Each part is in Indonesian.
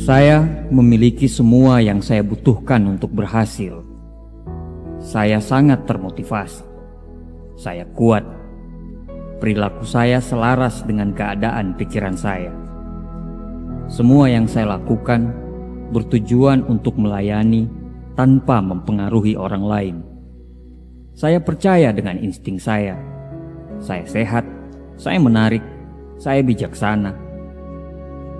Saya memiliki semua yang saya butuhkan untuk berhasil. Saya sangat termotivasi. Saya kuat. Perilaku saya selaras dengan keadaan pikiran saya. Semua yang saya lakukan bertujuan untuk melayani tanpa mempengaruhi orang lain. Saya percaya dengan insting saya. Saya sehat, saya menarik, saya bijaksana.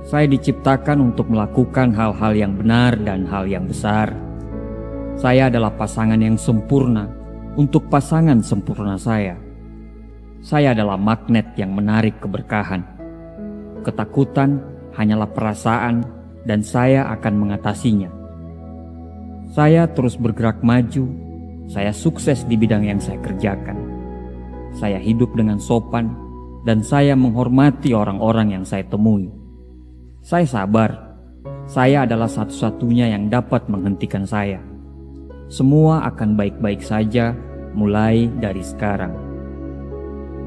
Saya diciptakan untuk melakukan hal-hal yang benar dan hal yang besar. Saya adalah pasangan yang sempurna untuk pasangan sempurna saya. Saya adalah magnet yang menarik keberkahan. Ketakutan hanyalah perasaan dan saya akan mengatasinya. Saya terus bergerak maju. Saya sukses di bidang yang saya kerjakan. Saya hidup dengan sopan dan saya menghormati orang-orang yang saya temui. Saya sabar. Saya adalah satu-satunya yang dapat menghentikan saya. Semua akan baik-baik saja mulai dari sekarang.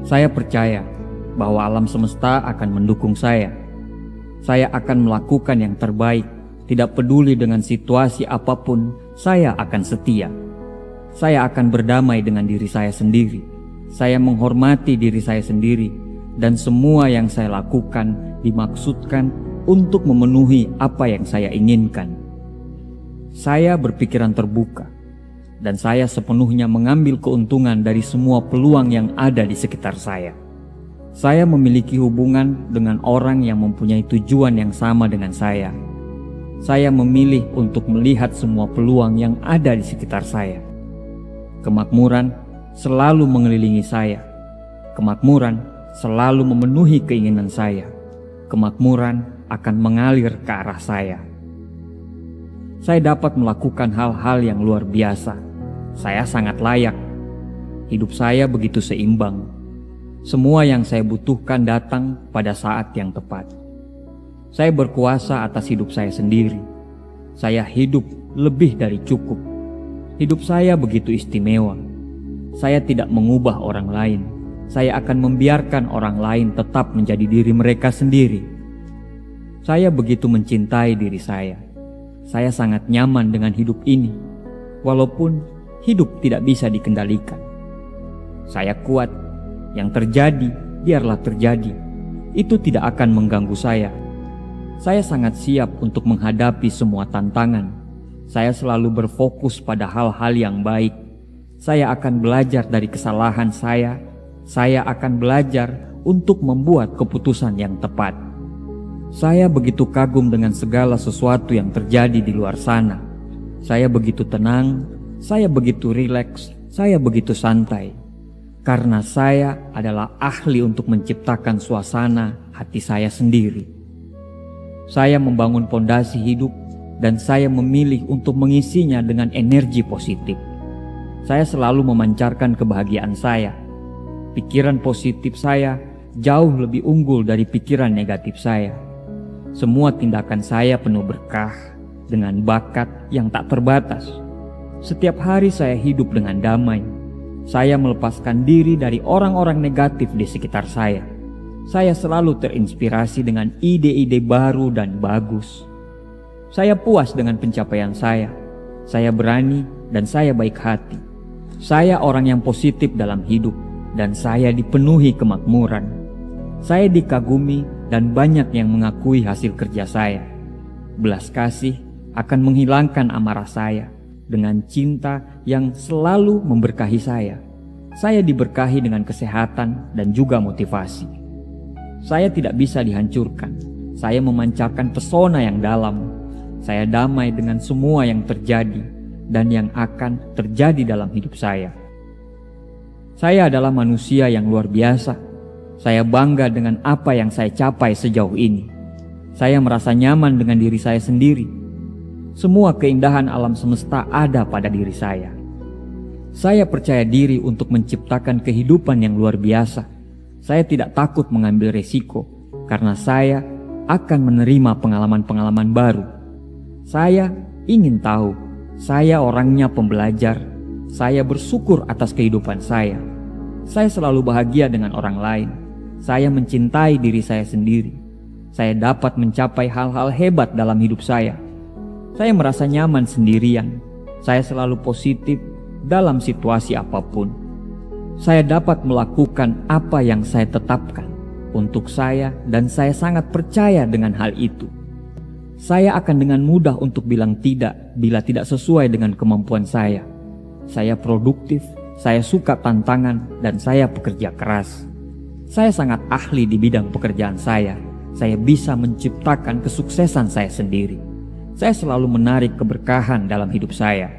Saya percaya bahwa alam semesta akan mendukung saya. Saya akan melakukan yang terbaik. Tidak peduli dengan situasi apapun, saya akan setia. Saya akan berdamai dengan diri saya sendiri. Saya menghormati diri saya sendiri. Dan semua yang saya lakukan dimaksudkan untuk memenuhi apa yang saya inginkan. Saya berpikiran terbuka, dan saya sepenuhnya mengambil keuntungan dari semua peluang yang ada di sekitar saya. Saya memiliki hubungan dengan orang yang mempunyai tujuan yang sama dengan saya. Saya memilih untuk melihat semua peluang yang ada di sekitar saya. Kemakmuran selalu mengelilingi saya. Kemakmuran selalu memenuhi keinginan saya. Kemakmuran akan mengalir ke arah saya. Saya dapat melakukan hal-hal yang luar biasa. Saya sangat layak. Hidup saya begitu seimbang. Semua yang saya butuhkan datang pada saat yang tepat. Saya berkuasa atas hidup saya sendiri. Saya hidup lebih dari cukup. Hidup saya begitu istimewa. Saya tidak mengubah orang lain. Saya akan membiarkan orang lain tetap menjadi diri mereka sendiri. Saya begitu mencintai diri saya. Saya sangat nyaman dengan hidup ini, walaupun hidup tidak bisa dikendalikan. Saya kuat. Yang terjadi, biarlah terjadi. Itu tidak akan mengganggu saya. Saya sangat siap untuk menghadapi semua tantangan. Saya selalu berfokus pada hal-hal yang baik. Saya akan belajar dari kesalahan saya. Saya akan belajar untuk membuat keputusan yang tepat. Saya begitu kagum dengan segala sesuatu yang terjadi di luar sana. Saya begitu tenang, saya begitu rileks, saya begitu santai. Karena saya adalah ahli untuk menciptakan suasana hati saya sendiri. Saya membangun pondasi hidup dan saya memilih untuk mengisinya dengan energi positif. Saya selalu memancarkan kebahagiaan saya. Pikiran positif saya jauh lebih unggul dari pikiran negatif saya. Semua tindakan saya penuh berkah dengan bakat yang tak terbatas. Setiap hari saya hidup dengan damai. Saya melepaskan diri dari orang-orang negatif di sekitar saya. Saya selalu terinspirasi dengan ide-ide baru dan bagus. Saya puas dengan pencapaian saya. Saya berani dan saya baik hati. Saya orang yang positif dalam hidup dan saya dipenuhi kemakmuran. Saya dikagumi dan banyak yang mengakui hasil kerja saya. Belas kasih akan menghilangkan amarah saya dengan cinta yang selalu memberkahi saya. Saya diberkahi dengan kesehatan dan juga motivasi. Saya tidak bisa dihancurkan. Saya memancarkan pesona yang dalam. Saya damai dengan semua yang terjadi dan yang akan terjadi dalam hidup saya. Saya adalah manusia yang luar biasa. Saya bangga dengan apa yang saya capai sejauh ini. Saya merasa nyaman dengan diri saya sendiri. Semua keindahan alam semesta ada pada diri saya. Saya percaya diri untuk menciptakan kehidupan yang luar biasa. Saya tidak takut mengambil resiko karena saya akan menerima pengalaman-pengalaman baru. Saya ingin tahu, saya orangnya pembelajar. Saya bersyukur atas kehidupan saya. Saya selalu bahagia dengan orang lain. Saya mencintai diri saya sendiri. Saya dapat mencapai hal-hal hebat dalam hidup saya. Saya merasa nyaman sendirian. Saya selalu positif dalam situasi apapun. Saya dapat melakukan apa yang saya tetapkan untuk saya dan saya sangat percaya dengan hal itu. Saya akan dengan mudah untuk bilang tidak bila tidak sesuai dengan kemampuan saya. Saya produktif, saya suka tantangan, dan saya pekerja keras. Saya sangat ahli di bidang pekerjaan saya. Saya bisa menciptakan kesuksesan saya sendiri. Saya selalu menarik keberkahan dalam hidup saya.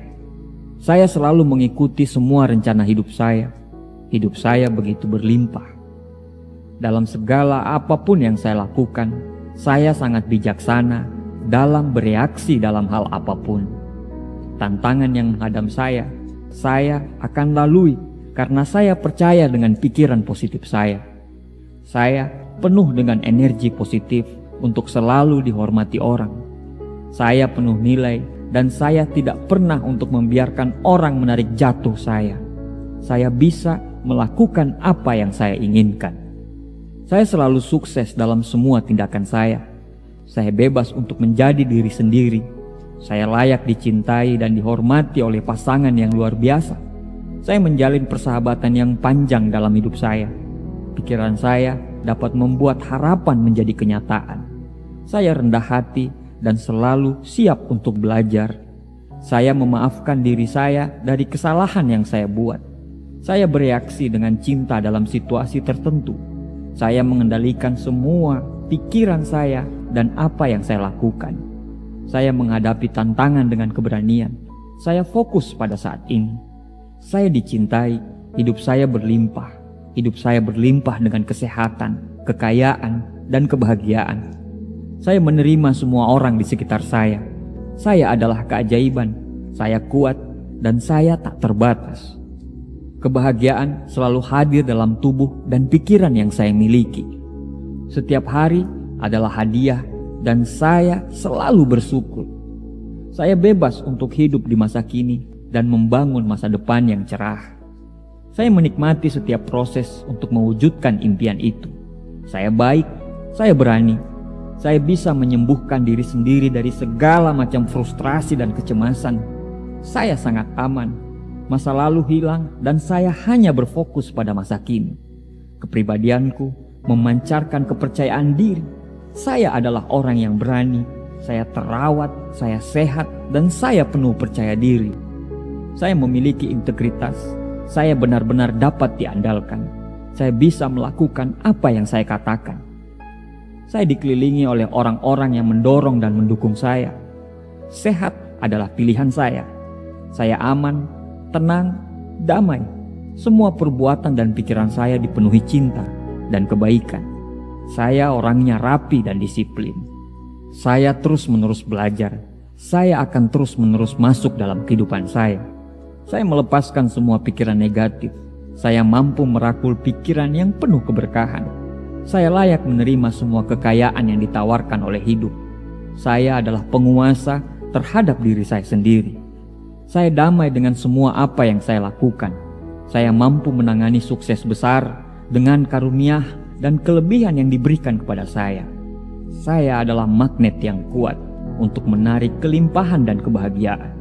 Saya selalu mengikuti semua rencana hidup saya. Hidup saya begitu berlimpah. Dalam segala apapun yang saya lakukan, saya sangat bijaksana dalam bereaksi dalam hal apapun. Tantangan yang menghadang saya akan lalui karena saya percaya dengan pikiran positif saya. Saya penuh dengan energi positif untuk selalu dihormati orang. Saya penuh nilai dan saya tidak pernah untuk membiarkan orang menarik jatuh saya. Saya bisa melakukan apa yang saya inginkan. Saya selalu sukses dalam semua tindakan saya. Saya bebas untuk menjadi diri sendiri. Saya layak dicintai dan dihormati oleh pasangan yang luar biasa. Saya menjalin persahabatan yang panjang dalam hidup saya. Pikiran saya dapat membuat harapan menjadi kenyataan. Saya rendah hati dan selalu siap untuk belajar. Saya memaafkan diri saya dari kesalahan yang saya buat. Saya bereaksi dengan cinta dalam situasi tertentu. Saya mengendalikan semua pikiran saya dan apa yang saya lakukan. Saya menghadapi tantangan dengan keberanian. Saya fokus pada saat ini. Saya dicintai, hidup saya berlimpah. Hidup saya berlimpah dengan kesehatan, kekayaan, dan kebahagiaan. Saya menerima semua orang di sekitar saya. Saya adalah keajaiban. Saya kuat dan saya tak terbatas. Kebahagiaan selalu hadir dalam tubuh dan pikiran yang saya miliki. Setiap hari adalah hadiah dan saya selalu bersyukur. Saya bebas untuk hidup di masa kini dan membangun masa depan yang cerah. Saya menikmati setiap proses untuk mewujudkan impian itu. Saya baik, saya berani. Saya bisa menyembuhkan diri sendiri dari segala macam frustrasi dan kecemasan. Saya sangat aman. Masa lalu hilang dan saya hanya berfokus pada masa kini. Kepribadianku memancarkan kepercayaan diri. Saya adalah orang yang berani. Saya terawat, saya sehat, dan saya penuh percaya diri. Saya memiliki integritas. Saya benar-benar dapat diandalkan. Saya bisa melakukan apa yang saya katakan. Saya dikelilingi oleh orang-orang yang mendorong dan mendukung saya. Sehat adalah pilihan saya. Saya aman, tenang, damai. Semua perbuatan dan pikiran saya dipenuhi cinta dan kebaikan. Saya orangnya rapi dan disiplin. Saya terus-menerus belajar. Saya akan terus-menerus masuk dalam kehidupan saya. Saya melepaskan semua pikiran negatif. Saya mampu merakul pikiran yang penuh keberkahan. Saya layak menerima semua kekayaan yang ditawarkan oleh hidup. Saya adalah penguasa terhadap diri saya sendiri. Saya damai dengan semua apa yang saya lakukan. Saya mampu menangani sukses besar dengan karunia dan kelebihan yang diberikan kepada saya. Saya adalah magnet yang kuat untuk menarik kelimpahan dan kebahagiaan.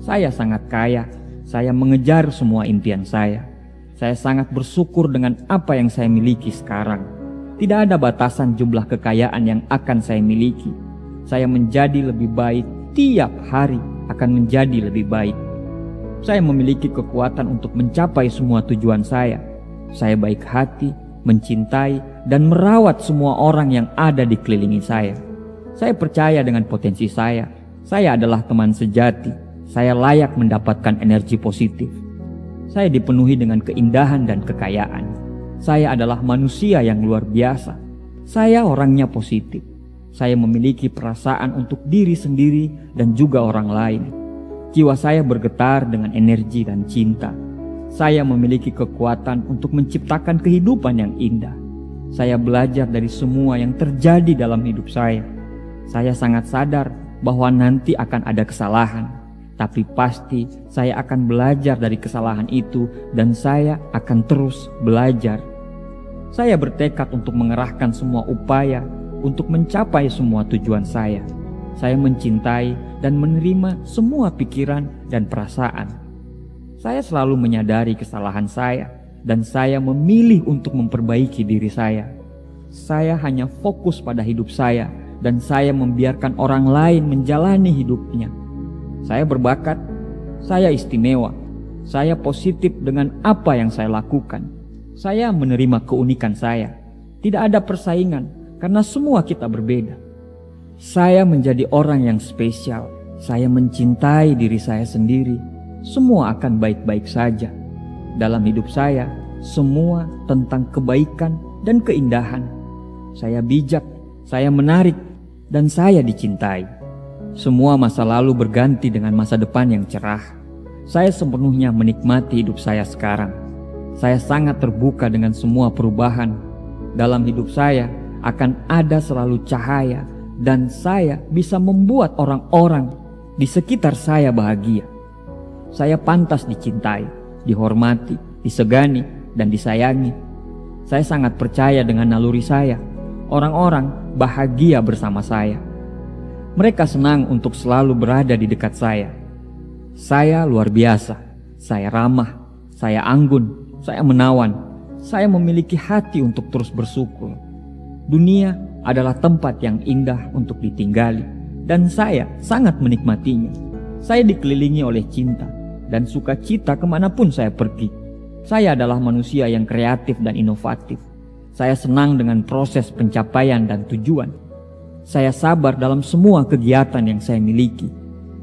Saya sangat kaya. Saya mengejar semua impian saya. Saya sangat bersyukur dengan apa yang saya miliki sekarang. Tidak ada batasan jumlah kekayaan yang akan saya miliki. Saya menjadi lebih baik tiap hari. Akan menjadi lebih baik. Saya memiliki kekuatan untuk mencapai semua tujuan saya. Saya baik hati, mencintai, dan merawat semua orang yang ada di kelilingi saya. Saya percaya dengan potensi saya. Saya adalah teman sejati. Saya layak mendapatkan energi positif. Saya dipenuhi dengan keindahan dan kekayaan. Saya adalah manusia yang luar biasa. Saya orangnya positif. Saya memiliki perasaan untuk diri sendiri dan juga orang lain. Jiwa saya bergetar dengan energi dan cinta. Saya memiliki kekuatan untuk menciptakan kehidupan yang indah. Saya belajar dari semua yang terjadi dalam hidup saya. Saya sangat sadar bahwa nanti akan ada kesalahan. Tapi pasti saya akan belajar dari kesalahan itu dan saya akan terus belajar. Saya bertekad untuk mengerahkan semua upaya untuk mencapai semua tujuan saya. Saya mencintai dan menerima semua pikiran dan perasaan. Saya selalu menyadari kesalahan saya dan saya memilih untuk memperbaiki diri saya. Saya hanya fokus pada hidup saya dan saya membiarkan orang lain menjalani hidupnya. Saya berbakat, saya istimewa, saya positif dengan apa yang saya lakukan. Saya menerima keunikan saya. Tidak ada persaingan karena semua kita berbeda. Saya menjadi orang yang spesial. Saya mencintai diri saya sendiri. Semua akan baik-baik saja. Dalam hidup saya, semua tentang kebaikan dan keindahan. Saya bijak, saya menarik, dan saya dicintai. Semua masa lalu berganti dengan masa depan yang cerah. Saya sepenuhnya menikmati hidup saya sekarang. Saya sangat terbuka dengan semua perubahan. Dalam hidup saya akan ada selalu cahaya dan saya bisa membuat orang-orang di sekitar saya bahagia. Saya pantas dicintai, dihormati, disegani, dan disayangi. Saya sangat percaya dengan naluri saya. Orang-orang bahagia bersama saya. Mereka senang untuk selalu berada di dekat saya. Saya luar biasa. Saya ramah, saya anggun, saya menawan. Saya memiliki hati untuk terus bersyukur. Dunia adalah tempat yang indah untuk ditinggali dan saya sangat menikmatinya. Saya dikelilingi oleh cinta dan sukacita kemanapun saya pergi. Saya adalah manusia yang kreatif dan inovatif. Saya senang dengan proses pencapaian dan tujuan. Saya sabar dalam semua kegiatan yang saya miliki.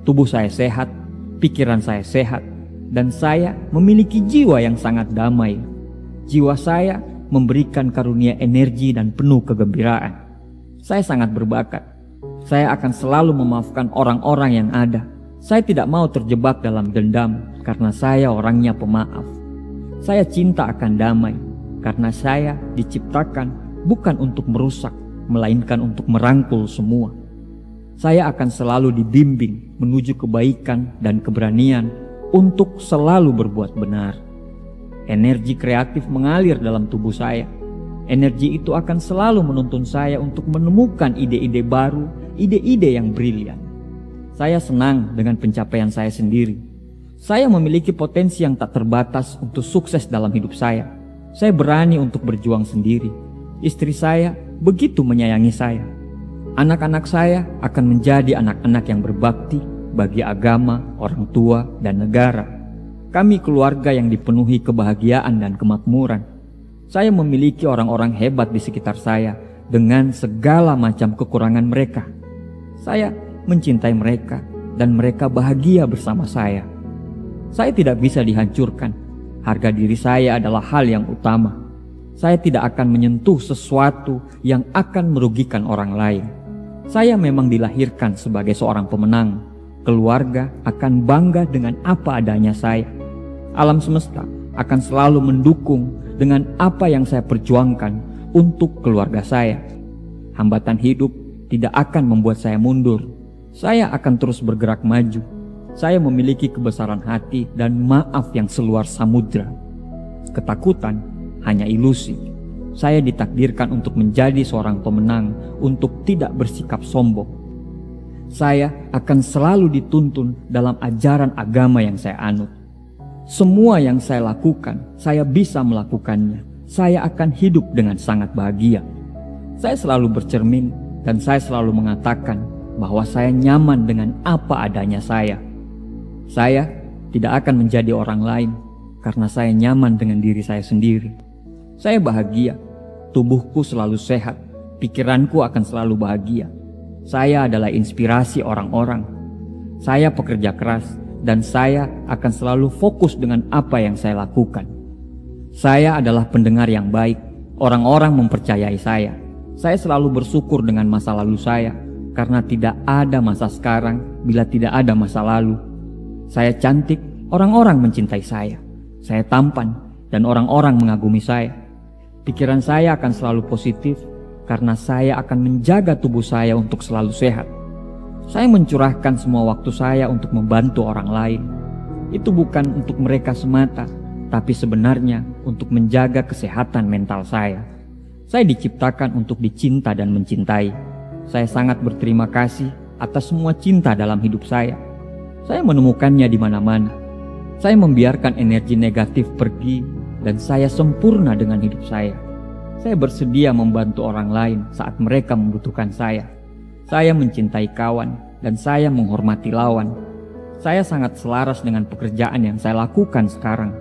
Tubuh saya sehat, pikiran saya sehat, dan saya memiliki jiwa yang sangat damai. Jiwa saya memberikan karunia energi dan penuh kegembiraan. Saya sangat berbakat. Saya akan selalu memaafkan orang-orang yang ada. Saya tidak mau terjebak dalam dendam karena saya orangnya pemaaf. Saya cinta akan damai karena saya diciptakan bukan untuk merusak, melainkan untuk merangkul semua. Saya akan selalu dibimbing menuju kebaikan dan keberanian untuk selalu berbuat benar. Energi kreatif mengalir dalam tubuh saya. Energi itu akan selalu menuntun saya untuk menemukan ide-ide baru, ide-ide yang brilian. Saya senang dengan pencapaian saya sendiri. Saya memiliki potensi yang tak terbatas untuk sukses dalam hidup saya. Saya berani untuk berjuang sendiri. Istri saya begitu menyayangi saya. Anak-anak saya akan menjadi anak-anak yang berbakti bagi agama, orang tua, dan negara. Kami keluarga yang dipenuhi kebahagiaan dan kemakmuran. Saya memiliki orang-orang hebat di sekitar saya dengan segala macam kekurangan mereka. Saya mencintai mereka dan mereka bahagia bersama saya. Saya tidak bisa dihancurkan. Harga diri saya adalah hal yang utama. Saya tidak akan menyentuh sesuatu yang akan merugikan orang lain. Saya memang dilahirkan sebagai seorang pemenang. Keluarga akan bangga dengan apa adanya saya. Alam semesta akan selalu mendukung dengan apa yang saya perjuangkan untuk keluarga saya. Hambatan hidup tidak akan membuat saya mundur. Saya akan terus bergerak maju. Saya memiliki kebesaran hati dan maaf yang seluas samudra. Ketakutan hanya ilusi. Saya ditakdirkan untuk menjadi seorang pemenang, untuk tidak bersikap sombong. Saya akan selalu dituntun dalam ajaran agama yang saya anut. Semua yang saya lakukan, saya bisa melakukannya. Saya akan hidup dengan sangat bahagia. Saya selalu bercermin dan saya selalu mengatakan bahwa saya nyaman dengan apa adanya saya. Saya tidak akan menjadi orang lain karena saya nyaman dengan diri saya sendiri. Saya bahagia, tubuhku selalu sehat, pikiranku akan selalu bahagia. Saya adalah inspirasi orang-orang. Saya pekerja keras dan saya akan selalu fokus dengan apa yang saya lakukan. Saya adalah pendengar yang baik. Orang-orang mempercayai saya. Saya selalu bersyukur dengan masa lalu saya karena tidak ada masa sekarang bila tidak ada masa lalu. Saya cantik, orang-orang mencintai saya. Saya tampan dan orang-orang mengagumi saya. Pikiran saya akan selalu positif karena saya akan menjaga tubuh saya untuk selalu sehat. Saya mencurahkan semua waktu saya untuk membantu orang lain. Itu bukan untuk mereka semata, tapi sebenarnya untuk menjaga kesehatan mental saya. Saya diciptakan untuk dicinta dan mencintai. Saya sangat berterima kasih atas semua cinta dalam hidup saya. Saya menemukannya di mana-mana. Saya membiarkan energi negatif pergi dan saya sempurna dengan hidup saya. Saya bersedia membantu orang lain saat mereka membutuhkan saya. Saya mencintai kawan dan saya menghormati lawan. Saya sangat selaras dengan pekerjaan yang saya lakukan sekarang.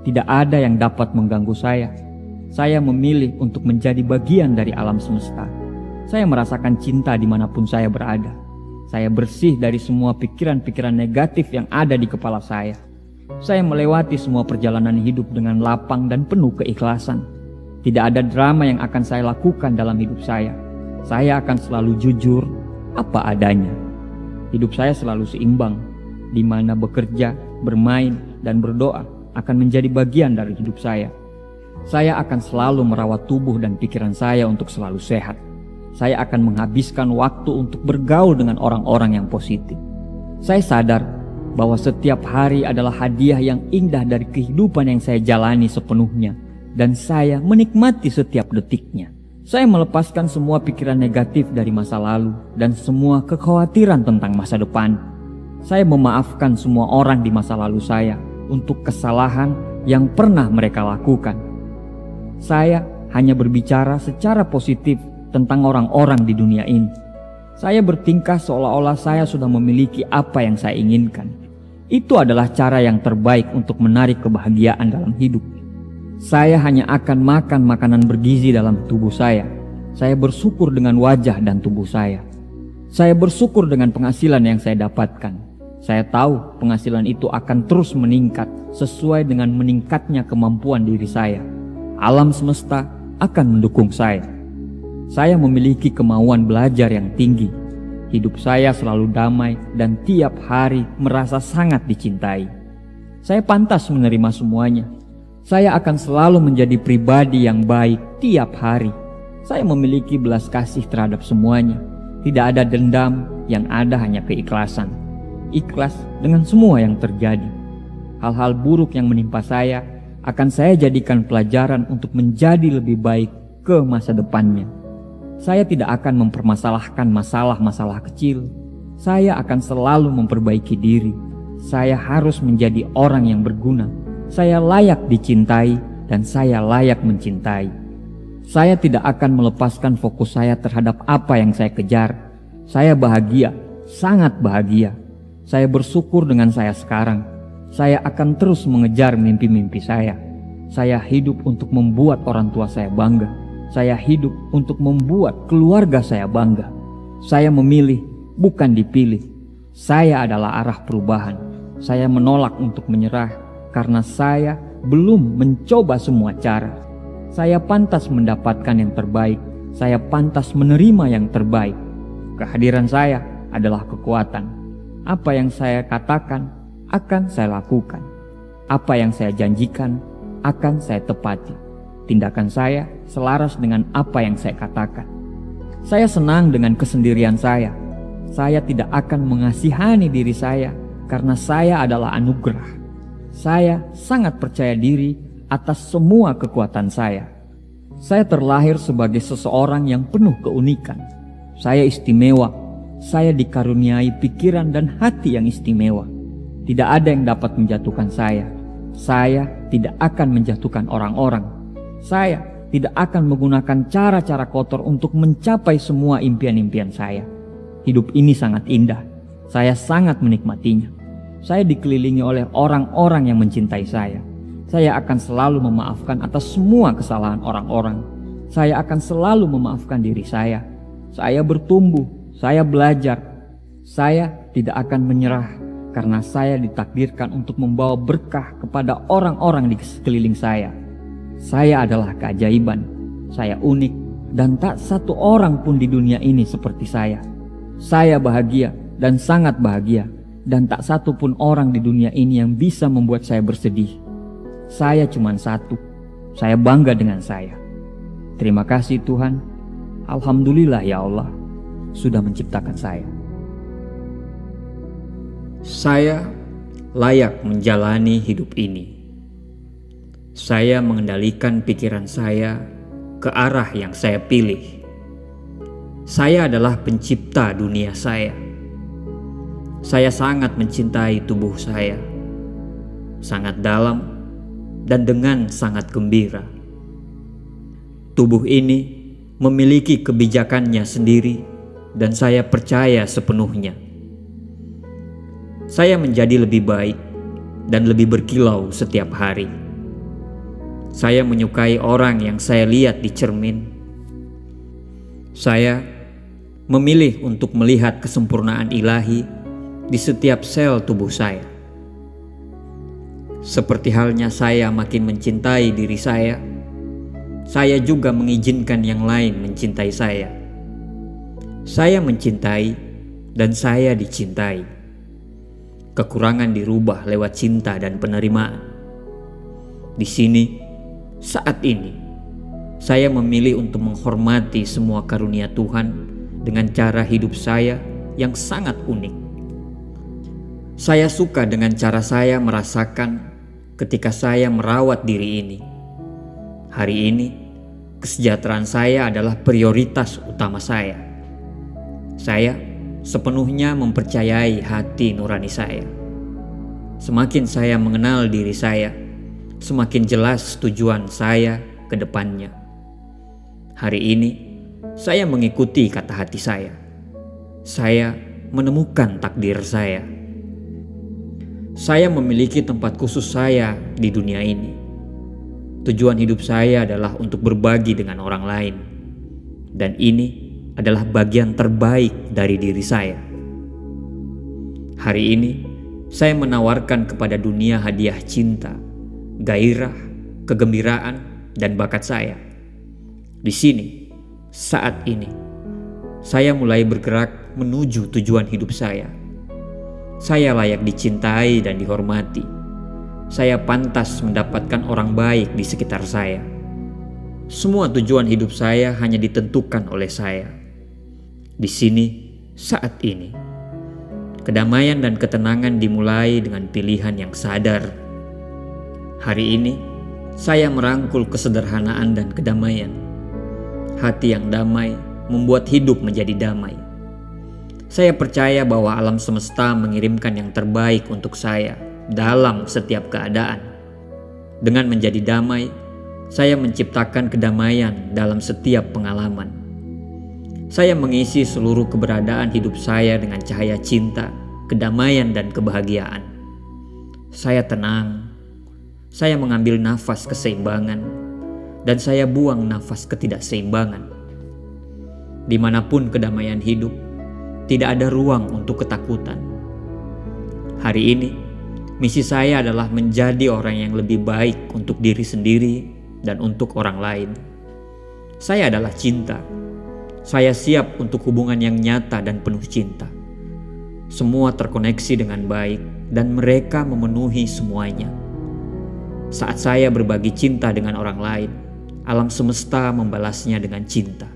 Tidak ada yang dapat mengganggu saya. Saya memilih untuk menjadi bagian dari alam semesta. Saya merasakan cinta dimanapun saya berada. Saya bersih dari semua pikiran-pikiran negatif yang ada di kepala saya. Saya melewati semua perjalanan hidup dengan lapang dan penuh keikhlasan. Tidak ada drama yang akan saya lakukan dalam hidup saya. Saya akan selalu jujur apa adanya. Hidup saya selalu seimbang, di mana bekerja, bermain, dan berdoa akan menjadi bagian dari hidup saya. Saya akan selalu merawat tubuh dan pikiran saya untuk selalu sehat. Saya akan menghabiskan waktu untuk bergaul dengan orang-orang yang positif. Saya sadar bahwa setiap hari adalah hadiah yang indah dari kehidupan yang saya jalani sepenuhnya, dan saya menikmati setiap detiknya. Saya melepaskan semua pikiran negatif dari masa lalu dan semua kekhawatiran tentang masa depan. Saya memaafkan semua orang di masa lalu saya untuk kesalahan yang pernah mereka lakukan. Saya hanya berbicara secara positif tentang orang-orang di dunia ini. Saya bertingkah seolah-olah saya sudah memiliki apa yang saya inginkan. Itu adalah cara yang terbaik untuk menarik kebahagiaan dalam hidup. Saya hanya akan makan makanan bergizi dalam tubuh saya. Saya bersyukur dengan wajah dan tubuh saya. Saya bersyukur dengan penghasilan yang saya dapatkan. Saya tahu penghasilan itu akan terus meningkat sesuai dengan meningkatnya kemampuan diri saya. Alam semesta akan mendukung saya. Saya memiliki kemauan belajar yang tinggi. Hidup saya selalu damai dan tiap hari merasa sangat dicintai. Saya pantas menerima semuanya. Saya akan selalu menjadi pribadi yang baik tiap hari. Saya memiliki belas kasih terhadap semuanya. Tidak ada dendam, yang ada hanya keikhlasan. Ikhlas dengan semua yang terjadi. Hal-hal buruk yang menimpa saya akan saya jadikan pelajaran untuk menjadi lebih baik ke masa depannya. Saya tidak akan mempermasalahkan masalah-masalah kecil. Saya akan selalu memperbaiki diri. Saya harus menjadi orang yang berguna. Saya layak dicintai dan saya layak mencintai. Saya tidak akan melepaskan fokus saya terhadap apa yang saya kejar. Saya bahagia, sangat bahagia. Saya bersyukur dengan saya sekarang. Saya akan terus mengejar mimpi-mimpi saya. Saya hidup untuk membuat orang tua saya bangga. Saya hidup untuk membuat keluarga saya bangga. Saya memilih, bukan dipilih. Saya adalah arah perubahan. Saya menolak untuk menyerah karena saya belum mencoba semua cara. Saya pantas mendapatkan yang terbaik. Saya pantas menerima yang terbaik. Kehadiran saya adalah kekuatan. Apa yang saya katakan akan saya lakukan. Apa yang saya janjikan akan saya tepati. Tindakan saya selaras dengan apa yang saya katakan. Saya senang dengan kesendirian saya. Saya tidak akan mengasihani diri saya karena saya adalah anugerah. Saya sangat percaya diri atas semua kekuatan saya. Saya terlahir sebagai seseorang yang penuh keunikan. Saya istimewa. Saya dikaruniai pikiran dan hati yang istimewa. Tidak ada yang dapat menjatuhkan saya. Saya tidak akan menjatuhkan orang-orang. Saya tidak akan menggunakan cara-cara kotor untuk mencapai semua impian-impian saya. Hidup ini sangat indah. Saya sangat menikmatinya. Saya dikelilingi oleh orang-orang yang mencintai saya. Saya akan selalu memaafkan atas semua kesalahan orang-orang. Saya akan selalu memaafkan diri saya. Saya bertumbuh, saya belajar. Saya tidak akan menyerah karena saya ditakdirkan untuk membawa berkah kepada orang-orang di sekeliling saya. Saya adalah keajaiban. Saya unik dan tak satu orang pun di dunia ini seperti saya. Saya bahagia dan sangat bahagia. Dan tak satu pun orang di dunia ini yang bisa membuat saya bersedih. Saya cuma satu. Saya bangga dengan saya. Terima kasih Tuhan. Alhamdulillah ya Allah sudah menciptakan saya. Saya layak menjalani hidup ini. Saya mengendalikan pikiran saya ke arah yang saya pilih. Saya adalah pencipta dunia saya. Saya sangat mencintai tubuh saya, sangat dalam dan dengan sangat gembira. Tubuh ini memiliki kebijakannya sendiri dan saya percaya sepenuhnya. Saya menjadi lebih baik dan lebih berkilau setiap hari. Saya menyukai orang yang saya lihat di cermin. Saya memilih untuk melihat kesempurnaan ilahi di setiap sel tubuh saya. Seperti halnya saya makin mencintai diri saya juga mengizinkan yang lain mencintai saya. Saya mencintai dan saya dicintai. Kekurangan dirubah lewat cinta dan penerimaan. Di sini, saat ini, saya memilih untuk menghormati semua karunia Tuhan dengan cara hidup saya yang sangat unik. Saya suka dengan cara saya merasakan ketika saya merawat diri ini. Hari ini, kesejahteraan saya adalah prioritas utama saya. Saya sepenuhnya mempercayai hati nurani saya. Semakin saya mengenal diri saya, semakin jelas tujuan saya ke depannya. Hari ini, saya mengikuti kata hati saya. Saya menemukan takdir saya. Saya memiliki tempat khusus saya di dunia ini. Tujuan hidup saya adalah untuk berbagi dengan orang lain. Dan ini adalah bagian terbaik dari diri saya. Hari ini, saya menawarkan kepada dunia hadiah cinta, gairah, kegembiraan, dan bakat saya. Di sini, saat ini, saya mulai bergerak menuju tujuan hidup saya. Saya layak dicintai dan dihormati. Saya pantas mendapatkan orang baik di sekitar saya. Semua tujuan hidup saya hanya ditentukan oleh saya. Di sini, saat ini, kedamaian dan ketenangan dimulai dengan pilihan yang sadar. Hari ini, saya merangkul kesederhanaan dan kedamaian. Hati yang damai membuat hidup menjadi damai. Saya percaya bahwa alam semesta mengirimkan yang terbaik untuk saya dalam setiap keadaan. Dengan menjadi damai, saya menciptakan kedamaian dalam setiap pengalaman. Saya mengisi seluruh keberadaan hidup saya dengan cahaya cinta, kedamaian, dan kebahagiaan. Saya tenang, saya mengambil nafas keseimbangan, dan saya buang nafas ketidakseimbangan. Dimanapun kedamaian hidup, tidak ada ruang untuk ketakutan. Hari ini, misi saya adalah menjadi orang yang lebih baik untuk diri sendiri dan untuk orang lain. Saya adalah cinta. Saya siap untuk hubungan yang nyata dan penuh cinta. Semua terkoneksi dengan baik dan mereka memenuhi semuanya. Saat saya berbagi cinta dengan orang lain, alam semesta membalasnya dengan cinta.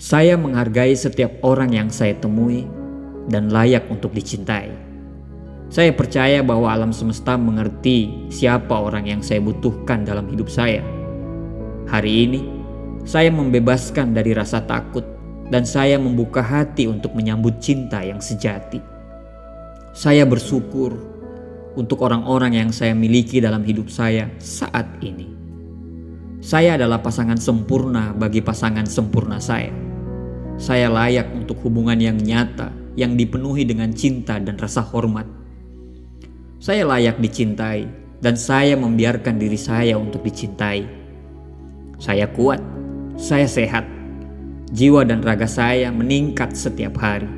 Saya menghargai setiap orang yang saya temui dan layak untuk dicintai. Saya percaya bahwa alam semesta mengerti siapa orang yang saya butuhkan dalam hidup saya. Hari ini, saya membebaskan dari rasa takut dan saya membuka hati untuk menyambut cinta yang sejati. Saya bersyukur untuk orang-orang yang saya miliki dalam hidup saya saat ini. Saya adalah pasangan sempurna bagi pasangan sempurna saya. Saya layak untuk hubungan yang nyata, yang dipenuhi dengan cinta dan rasa hormat. Saya layak dicintai, dan saya membiarkan diri saya untuk dicintai. Saya kuat, saya sehat. Jiwa dan raga saya meningkat setiap hari.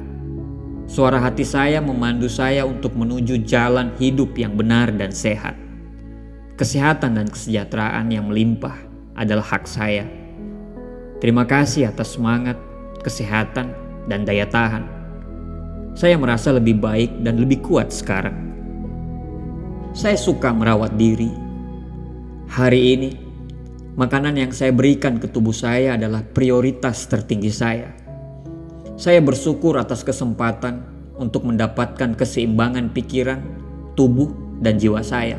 Suara hati saya memandu saya untuk menuju jalan hidup yang benar dan sehat. Kesehatan dan kesejahteraan yang melimpah adalah hak saya. Terima kasih atas semangat, kesehatan, dan daya tahan. Saya merasa lebih baik dan lebih kuat sekarang. Saya suka merawat diri. Hari ini, makanan yang saya berikan ke tubuh saya adalah prioritas tertinggi saya. Saya bersyukur atas kesempatan untuk mendapatkan keseimbangan pikiran, tubuh, dan jiwa saya.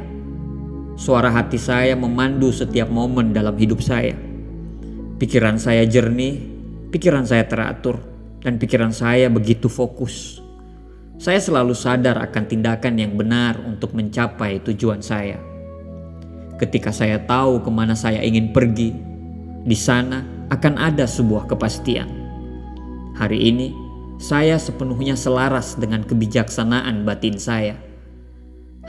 Suara hati saya memandu setiap momen dalam hidup saya. Pikiran saya jernih, pikiran saya teratur, dan pikiran saya begitu fokus. Saya selalu sadar akan tindakan yang benar untuk mencapai tujuan saya. Ketika saya tahu kemana saya ingin pergi, di sana akan ada sebuah kepastian. Hari ini, saya sepenuhnya selaras dengan kebijaksanaan batin saya.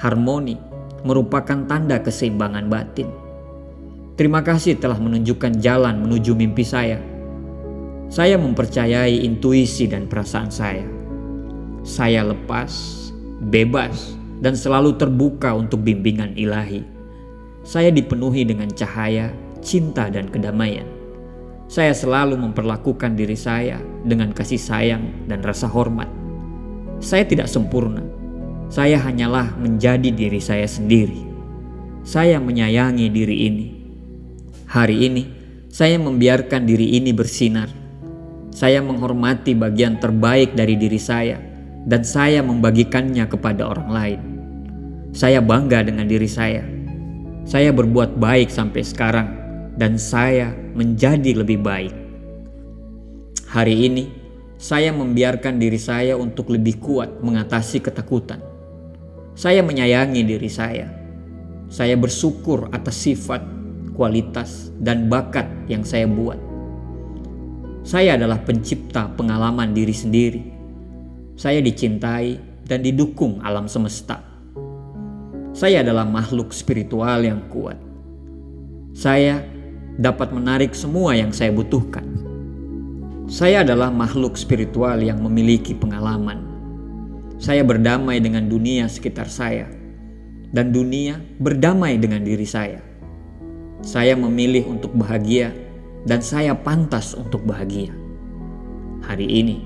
Harmoni merupakan tanda keseimbangan batin. Terima kasih telah menunjukkan jalan menuju mimpi saya. Saya mempercayai intuisi dan perasaan saya. Saya lepas, bebas, dan selalu terbuka untuk bimbingan ilahi. Saya dipenuhi dengan cahaya, cinta, dan kedamaian. Saya selalu memperlakukan diri saya dengan kasih sayang dan rasa hormat. Saya tidak sempurna. Saya hanyalah menjadi diri saya sendiri. Saya menyayangi diri ini. Hari ini, saya membiarkan diri ini bersinar. Saya menghormati bagian terbaik dari diri saya, dan saya membagikannya kepada orang lain. Saya bangga dengan diri saya. Saya berbuat baik sampai sekarang, dan saya menjadi lebih baik. Hari ini, saya membiarkan diri saya untuk lebih kuat mengatasi ketakutan. Saya menyayangi diri saya. Saya bersyukur atas sifat, kualitas, dan bakat yang saya buat. Saya adalah pencipta pengalaman diri sendiri. Saya dicintai dan didukung alam semesta. Saya adalah makhluk spiritual yang kuat. Saya dapat menarik semua yang saya butuhkan. Saya adalah makhluk spiritual yang memiliki pengalaman. Saya berdamai dengan dunia sekitar saya, dan dunia berdamai dengan diri saya. Saya memilih untuk bahagia, dan saya pantas untuk bahagia. Hari ini,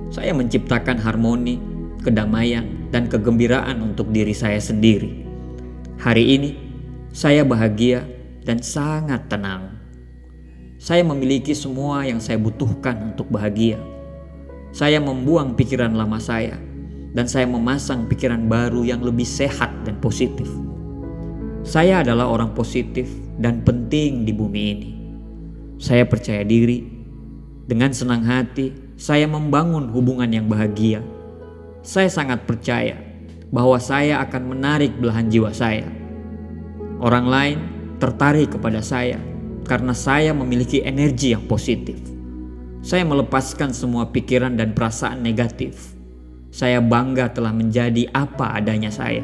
saya menciptakan harmoni, kedamaian, dan kegembiraan untuk diri saya sendiri. Hari ini, saya bahagia dan sangat tenang. Saya memiliki semua yang saya butuhkan untuk bahagia. Saya membuang pikiran lama saya, dan saya memasang pikiran baru yang lebih sehat dan positif. Saya adalah orang positif dan penting di bumi ini. Saya percaya diri. Dengan senang hati, saya membangun hubungan yang bahagia. Saya sangat percaya bahwa saya akan menarik belahan jiwa saya. Orang lain tertarik kepada saya karena saya memiliki energi yang positif. Saya melepaskan semua pikiran dan perasaan negatif. Saya bangga telah menjadi apa adanya saya.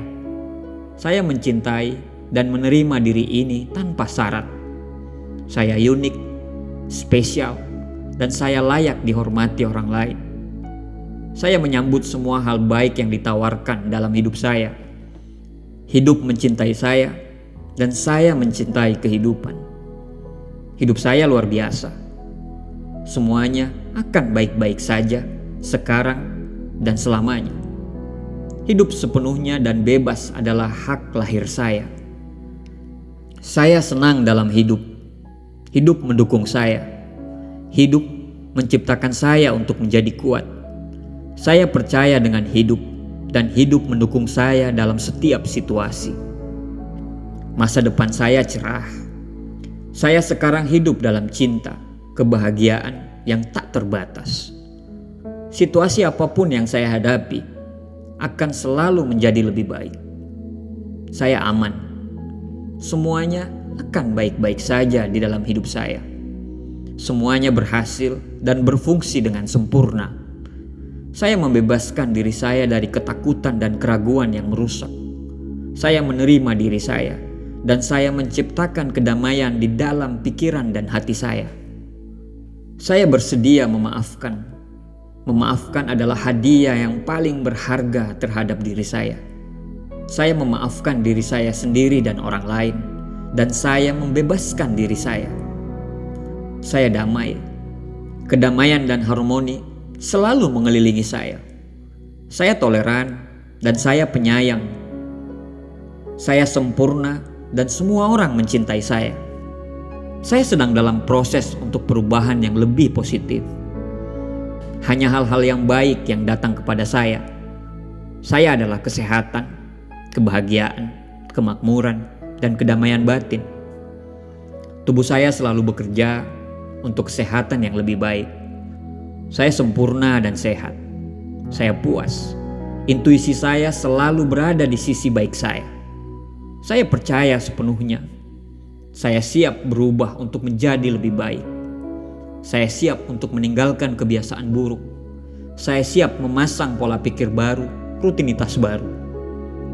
Saya mencintai dan menerima diri ini tanpa syarat. Saya unik, spesial, dan saya layak dihormati orang lain. Saya menyambut semua hal baik yang ditawarkan dalam hidup saya. Hidup mencintai saya, dan saya mencintai kehidupan. Hidup saya luar biasa. Semuanya akan baik-baik saja sekarang dan selamanya. Hidup sepenuhnya dan bebas adalah hak lahir saya. Saya senang dalam hidup. Hidup mendukung saya. Hidup menciptakan saya untuk menjadi kuat. Saya percaya dengan hidup, dan hidup mendukung saya dalam setiap situasi. Masa depan saya cerah. Saya sekarang hidup dalam cinta, kebahagiaan yang tak terbatas. Situasi apapun yang saya hadapi akan selalu menjadi lebih baik. Saya aman. Semuanya akan baik-baik saja di dalam hidup saya. Semuanya berhasil dan berfungsi dengan sempurna. Saya membebaskan diri saya dari ketakutan dan keraguan yang merusak. Saya menerima diri saya, dan saya menciptakan kedamaian di dalam pikiran dan hati saya. Saya bersedia memaafkan. Memaafkan adalah hadiah yang paling berharga terhadap diri saya. Saya memaafkan diri saya sendiri dan orang lain, dan saya membebaskan diri saya. Saya damai. Kedamaian dan harmoni selalu mengelilingi saya. Saya toleran dan saya penyayang. Saya sempurna dan semua orang mencintai saya. Saya sedang dalam proses untuk perubahan yang lebih positif. Hanya hal-hal yang baik yang datang kepada saya. Saya adalah kesehatan, kebahagiaan, kemakmuran, dan kedamaian batin. Tubuh saya selalu bekerja, untuk kesehatan yang lebih baik. Saya sempurna dan sehat. Saya puas. Intuisi saya selalu berada di sisi baik saya. Saya percaya sepenuhnya. Saya siap berubah untuk menjadi lebih baik. Saya siap untuk meninggalkan kebiasaan buruk. Saya siap memasang pola pikir baru, rutinitas baru.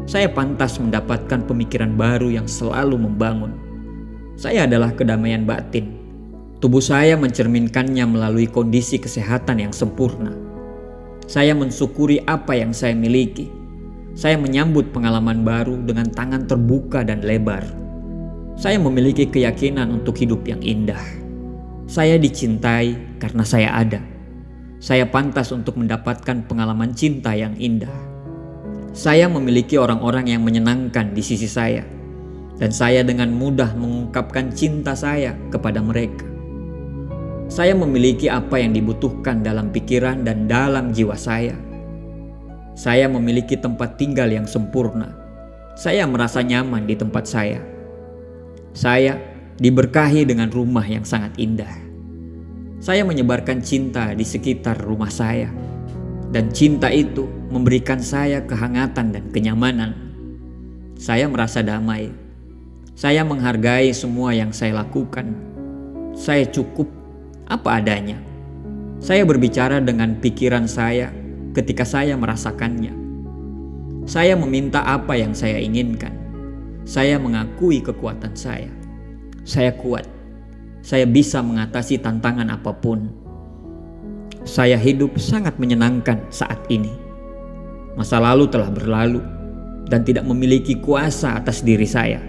Saya pantas mendapatkan pemikiran baru yang selalu membangun. Saya adalah kedamaian batin. Tubuh saya mencerminkannya melalui kondisi kesehatan yang sempurna. Saya mensyukuri apa yang saya miliki. Saya menyambut pengalaman baru dengan tangan terbuka dan lebar. Saya memiliki keyakinan untuk hidup yang indah. Saya dicintai karena saya ada. Saya pantas untuk mendapatkan pengalaman cinta yang indah. Saya memiliki orang-orang yang menyenangkan di sisi saya. Dan saya dengan mudah mengungkapkan cinta saya kepada mereka. Saya memiliki apa yang dibutuhkan dalam pikiran dan dalam jiwa saya. Saya memiliki tempat tinggal yang sempurna. Saya merasa nyaman di tempat saya. Saya diberkahi dengan rumah yang sangat indah. Saya menyebarkan cinta di sekitar rumah saya. Dan cinta itu memberikan saya kehangatan dan kenyamanan. Saya merasa damai. Saya menghargai semua yang saya lakukan. Saya cukup apa adanya. Saya berbicara dengan pikiran saya ketika saya merasakannya. Saya meminta apa yang saya inginkan. Saya mengakui kekuatan saya. Saya kuat. Saya bisa mengatasi tantangan apapun. Saya hidup sangat menyenangkan saat ini. Masa lalu telah berlalu dan tidak memiliki kuasa atas diri saya.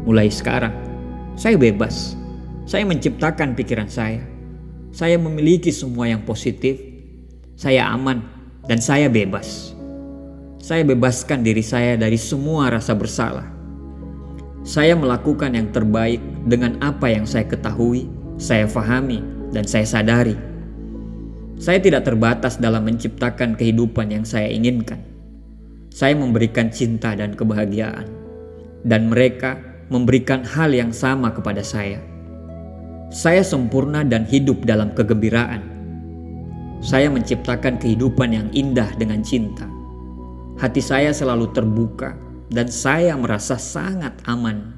Mulai sekarang, saya bebas. Saya menciptakan pikiran saya. Saya memiliki semua yang positif. Saya aman dan saya bebas. Saya bebaskan diri saya dari semua rasa bersalah. Saya melakukan yang terbaik dengan apa yang saya ketahui, saya fahami, dan saya sadari. Saya tidak terbatas dalam menciptakan kehidupan yang saya inginkan. Saya memberikan cinta dan kebahagiaan. Dan mereka memberikan hal yang sama kepada saya. Saya sempurna dan hidup dalam kegembiraan. Saya menciptakan kehidupan yang indah dengan cinta. Hati saya selalu terbuka dan saya merasa sangat aman.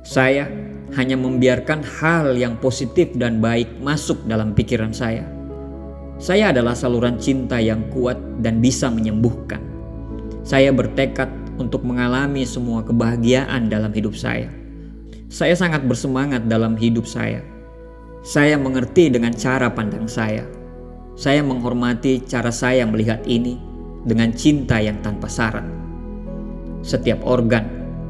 Saya hanya membiarkan hal yang positif dan baik masuk dalam pikiran saya. Saya adalah saluran cinta yang kuat dan bisa menyembuhkan. Saya bertekad untuk mengalami semua kebahagiaan dalam hidup saya. Saya sangat bersemangat dalam hidup saya. Saya mengerti dengan cara pandang saya. Saya menghormati cara saya melihat ini dengan cinta yang tanpa syarat. Setiap organ,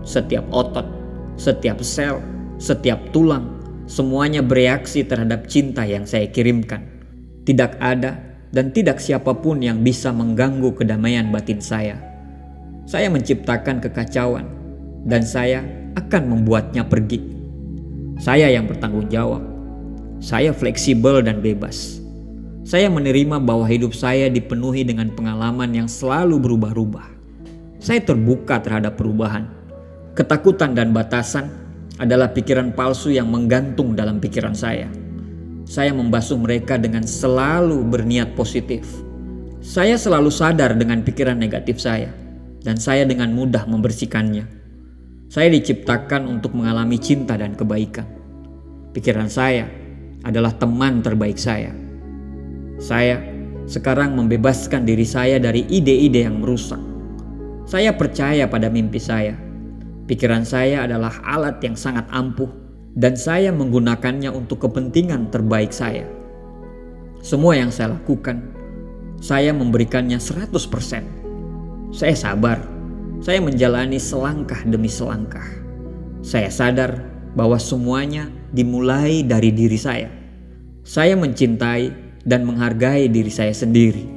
setiap otot, setiap sel, setiap tulang, semuanya bereaksi terhadap cinta yang saya kirimkan. Tidak ada dan tidak siapapun yang bisa mengganggu kedamaian batin saya. Saya menciptakan kekacauan dan saya akan membuatnya pergi. Saya yang bertanggung jawab. Saya fleksibel dan bebas. Saya menerima bahwa hidup saya dipenuhi dengan pengalaman yang selalu berubah-ubah. Saya terbuka terhadap perubahan. Ketakutan dan batasan adalah pikiran palsu yang menggantung dalam pikiran saya. Saya membasuh mereka dengan selalu berniat positif. Saya selalu sadar dengan pikiran negatif saya, dan saya dengan mudah membersihkannya. Saya diciptakan untuk mengalami cinta dan kebaikan. Pikiran saya adalah teman terbaik saya. Saya sekarang membebaskan diri saya dari ide-ide yang merusak. Saya percaya pada mimpi saya. Pikiran saya adalah alat yang sangat ampuh dan saya menggunakannya untuk kepentingan terbaik saya. Semua yang saya lakukan, saya memberikannya 100%. Saya sabar. Saya menjalani selangkah demi selangkah. Saya sadar bahwa semuanya dimulai dari diri saya. Saya mencintai dan menghargai diri saya sendiri.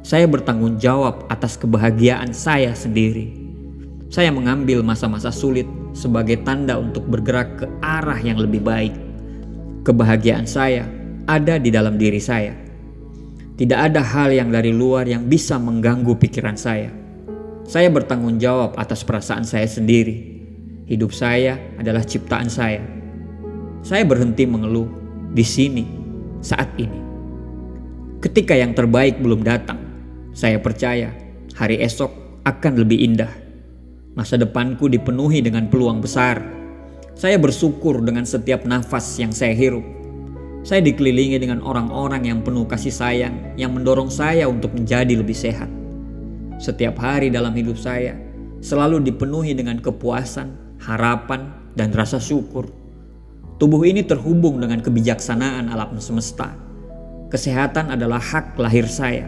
Saya bertanggung jawab atas kebahagiaan saya sendiri. Saya mengambil masa-masa sulit sebagai tanda untuk bergerak ke arah yang lebih baik. Kebahagiaan saya ada di dalam diri saya. Tidak ada hal yang dari luar yang bisa mengganggu pikiran saya. Saya bertanggung jawab atas perasaan saya sendiri. Hidup saya adalah ciptaan saya. Saya berhenti mengeluh. di sini, saat ini. Ketika yang terbaik belum datang, saya percaya hari esok akan lebih indah. Masa depanku dipenuhi dengan peluang besar. Saya bersyukur dengan setiap nafas yang saya hirup. Saya dikelilingi dengan orang-orang yang penuh kasih sayang, yang mendorong saya untuk menjadi lebih sehat. Setiap hari dalam hidup saya selalu dipenuhi dengan kepuasan, harapan, dan rasa syukur. Tubuh ini terhubung dengan kebijaksanaan alam semesta. Kesehatan adalah hak lahir saya.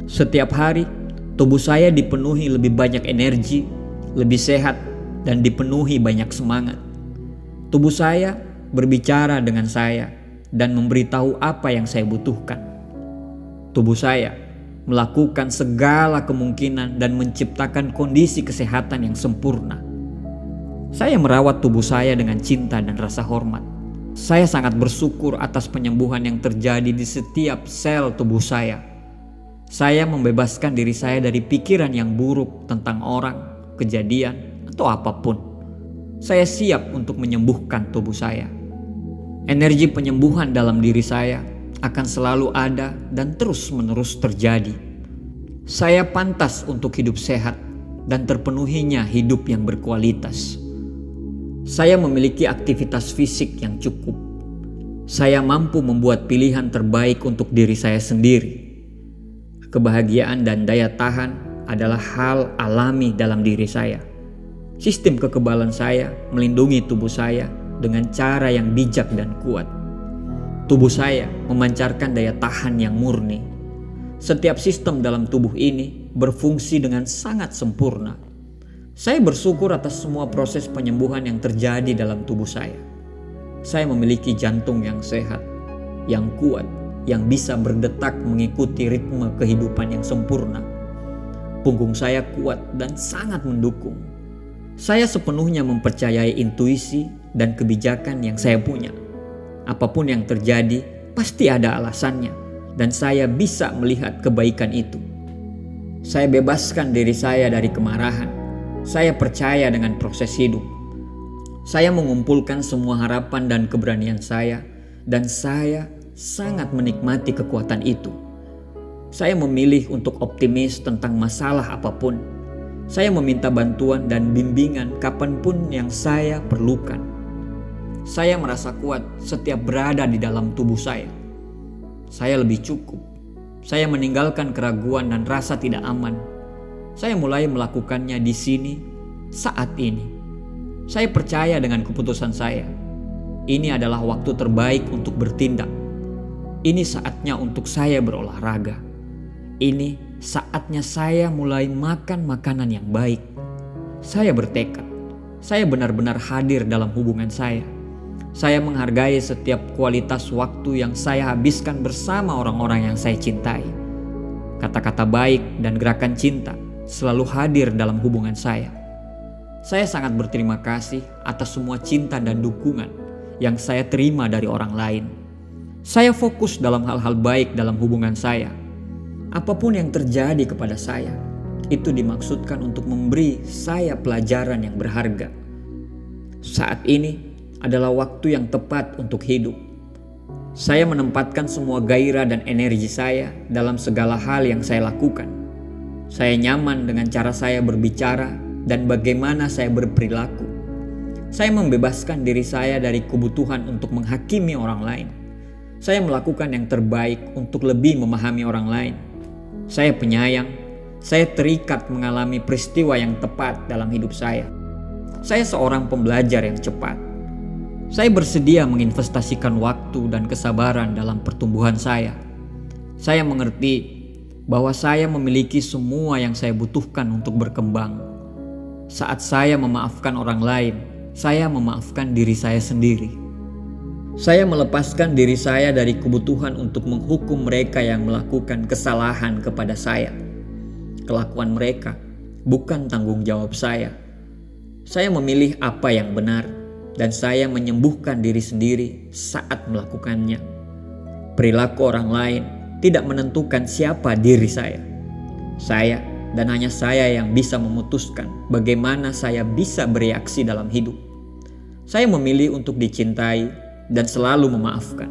Setiap hari, tubuh saya dipenuhi lebih banyak energi, lebih sehat, dan dipenuhi banyak semangat. Tubuh saya berbicara dengan saya dan memberitahu apa yang saya butuhkan. Tubuh saya melakukan segala kemungkinan dan menciptakan kondisi kesehatan yang sempurna. Saya merawat tubuh saya dengan cinta dan rasa hormat. Saya sangat bersyukur atas penyembuhan yang terjadi di setiap sel tubuh saya. Saya membebaskan diri saya dari pikiran yang buruk tentang orang, kejadian, atau apapun. Saya siap untuk menyembuhkan tubuh saya. Energi penyembuhan dalam diri saya akan selalu ada dan terus-menerus terjadi. Saya pantas untuk hidup sehat dan terpenuhinya hidup yang berkualitas. Saya memiliki aktivitas fisik yang cukup. Saya mampu membuat pilihan terbaik untuk diri saya sendiri. Kebahagiaan dan daya tahan adalah hal alami dalam diri saya. Sistem kekebalan saya melindungi tubuh saya dengan cara yang bijak dan kuat. Tubuh saya memancarkan daya tahan yang murni. Setiap sistem dalam tubuh ini berfungsi dengan sangat sempurna. Saya bersyukur atas semua proses penyembuhan yang terjadi dalam tubuh saya. Saya memiliki jantung yang sehat, yang kuat, yang bisa berdetak mengikuti ritme kehidupan yang sempurna. Punggung saya kuat dan sangat mendukung. Saya sepenuhnya mempercayai intuisi dan kebijakan yang saya punya. Apapun yang terjadi, pasti ada alasannya, dan saya bisa melihat kebaikan itu. Saya bebaskan diri saya dari kemarahan. Saya percaya dengan proses hidup. Saya mengumpulkan semua harapan dan keberanian saya, dan saya sangat menikmati kekuatan itu. Saya memilih untuk optimis tentang masalah apapun. Saya meminta bantuan dan bimbingan kapanpun yang saya perlukan. Saya merasa kuat setiap berada di dalam tubuh saya. Saya lebih cukup. Saya meninggalkan keraguan dan rasa tidak aman. Saya mulai melakukannya di sini, saat ini. Saya percaya dengan keputusan saya. Ini adalah waktu terbaik untuk bertindak. Ini saatnya untuk saya berolahraga. Ini saatnya saya mulai makan makanan yang baik. Saya bertekad. Saya benar-benar hadir dalam hubungan saya. Saya menghargai setiap kualitas waktu yang saya habiskan bersama orang-orang yang saya cintai. Kata-kata baik dan gerakan cinta selalu hadir dalam hubungan saya. Saya sangat berterima kasih atas semua cinta dan dukungan yang saya terima dari orang lain. Saya fokus dalam hal-hal baik dalam hubungan saya. Apapun yang terjadi kepada saya, itu dimaksudkan untuk memberi saya pelajaran yang berharga. Saat ini adalah waktu yang tepat untuk hidup. Saya menempatkan semua gairah dan energi saya dalam segala hal yang saya lakukan. Saya nyaman dengan cara saya berbicara dan bagaimana saya berperilaku. Saya membebaskan diri saya dari kebutuhan untuk menghakimi orang lain. Saya melakukan yang terbaik untuk lebih memahami orang lain. Saya penyayang. Saya terikat mengalami peristiwa yang tepat dalam hidup saya. Saya seorang pembelajar yang cepat. Saya bersedia menginvestasikan waktu dan kesabaran dalam pertumbuhan saya. Saya mengerti bahwa saya memiliki semua yang saya butuhkan untuk berkembang. Saat saya memaafkan orang lain, saya memaafkan diri saya sendiri. Saya melepaskan diri saya dari kebutuhan untuk menghukum mereka yang melakukan kesalahan kepada saya. Kelakuan mereka bukan tanggung jawab saya. Saya memilih apa yang benar, dan saya menyembuhkan diri sendiri saat melakukannya. Perilaku orang lain tidak menentukan siapa diri saya. Saya dan hanya saya yang bisa memutuskan bagaimana saya bisa bereaksi dalam hidup. Saya memilih untuk dicintai, dan selalu memaafkan.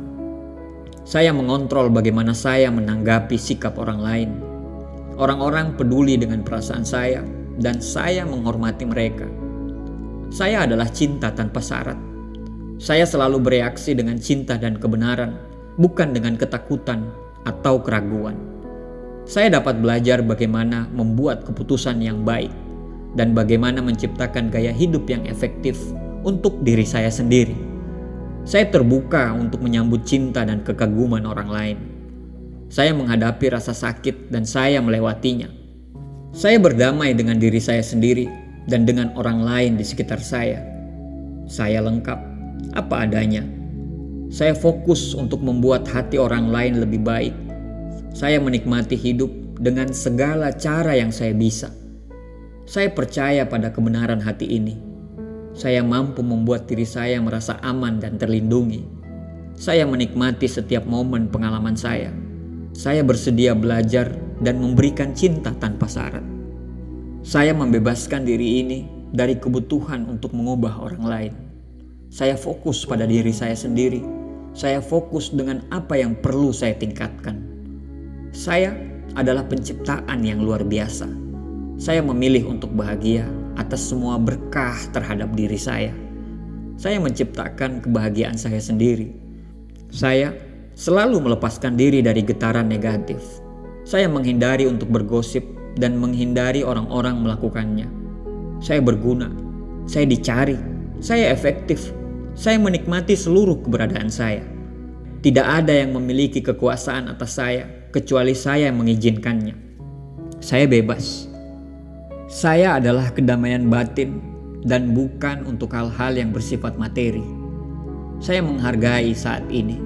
Saya mengontrol bagaimana saya menanggapi sikap orang lain. Orang-orang peduli dengan perasaan saya dan saya menghormati mereka. Saya adalah cinta tanpa syarat. Saya selalu bereaksi dengan cinta dan kebenaran, bukan dengan ketakutan atau keraguan. Saya dapat belajar bagaimana membuat keputusan yang baik dan bagaimana menciptakan gaya hidup yang efektif untuk diri saya sendiri. Saya terbuka untuk menyambut cinta dan kekaguman orang lain. Saya menghadapi rasa sakit dan saya melewatinya. Saya berdamai dengan diri saya sendiri dan dengan orang lain di sekitar saya. Saya lengkap, apa adanya. Saya fokus untuk membuat hati orang lain lebih baik. Saya menikmati hidup dengan segala cara yang saya bisa. Saya percaya pada kebenaran hati ini. Saya mampu membuat diri saya merasa aman dan terlindungi. Saya menikmati setiap momen pengalaman saya. Saya bersedia belajar dan memberikan cinta tanpa syarat. Saya membebaskan diri ini dari kebutuhan untuk mengubah orang lain. Saya fokus pada diri saya sendiri. Saya fokus dengan apa yang perlu saya tingkatkan. Saya adalah penciptaan yang luar biasa. Saya memilih untuk bahagia atas semua berkah terhadap diri saya. Saya menciptakan kebahagiaan saya sendiri. Saya selalu melepaskan diri dari getaran negatif. Saya menghindari untuk bergosip dan menghindari orang-orang melakukannya. Saya berguna, saya dicari, saya efektif. Saya menikmati seluruh keberadaan saya. Tidak ada yang memiliki kekuasaan atas saya kecuali saya yang mengizinkannya. Saya bebas. Saya adalah kedamaian batin dan bukan untuk hal-hal yang bersifat materi. Saya menghargai saat ini.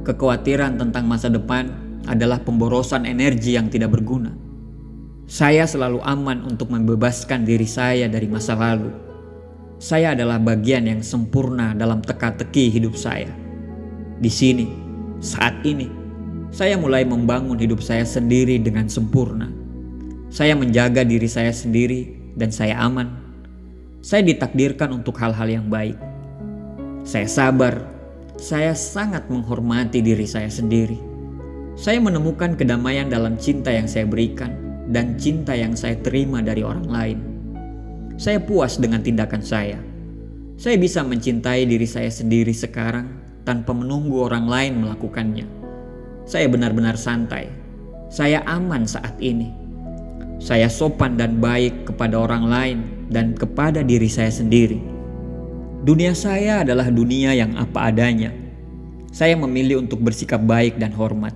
Kekhawatiran tentang masa depan adalah pemborosan energi yang tidak berguna. Saya selalu aman untuk membebaskan diri saya dari masa lalu. Saya adalah bagian yang sempurna dalam teka-teki hidup saya. Di sini, saat ini, saya mulai membangun hidup saya sendiri dengan sempurna. Saya menjaga diri saya sendiri dan saya aman. Saya ditakdirkan untuk hal-hal yang baik. Saya sabar. Saya sangat menghormati diri saya sendiri. Saya menemukan kedamaian dalam cinta yang saya berikan dan cinta yang saya terima dari orang lain. Saya puas dengan tindakan saya. Saya bisa mencintai diri saya sendiri sekarang tanpa menunggu orang lain melakukannya. Saya benar-benar santai. Saya aman saat ini. Saya sopan dan baik kepada orang lain dan kepada diri saya sendiri. Dunia saya adalah dunia yang apa adanya. Saya memilih untuk bersikap baik dan hormat.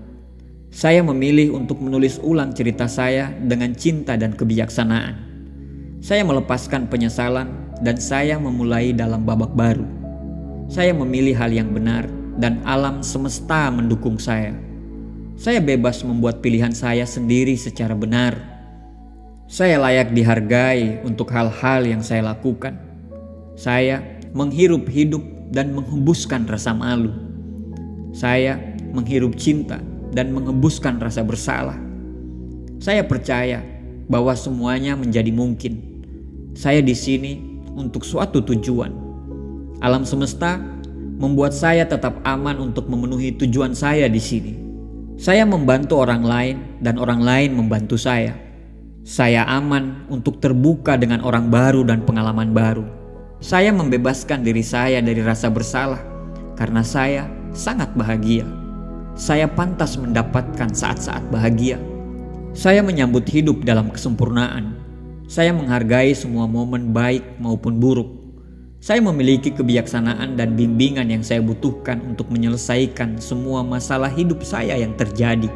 Saya memilih untuk menulis ulang cerita saya dengan cinta dan kebijaksanaan. Saya melepaskan penyesalan dan saya memulai dalam babak baru. Saya memilih hal yang benar dan alam semesta mendukung saya. Saya bebas membuat pilihan saya sendiri secara benar. Saya layak dihargai untuk hal-hal yang saya lakukan. Saya menghirup hidup dan menghembuskan rasa malu. Saya menghirup cinta dan menghembuskan rasa bersalah. Saya percaya bahwa semuanya menjadi mungkin. Saya di sini untuk suatu tujuan. Alam semesta membuat saya tetap aman untuk memenuhi tujuan saya di sini. Saya membantu orang lain dan orang lain membantu saya. Saya aman untuk terbuka dengan orang baru dan pengalaman baru. Saya membebaskan diri saya dari rasa bersalah karena saya sangat bahagia. Saya pantas mendapatkan saat-saat bahagia. Saya menyambut hidup dalam kesempurnaan. Saya menghargai semua momen baik maupun buruk. Saya memiliki kebijaksanaan dan bimbingan yang saya butuhkan untuk menyelesaikan semua masalah hidup saya yang terjadi.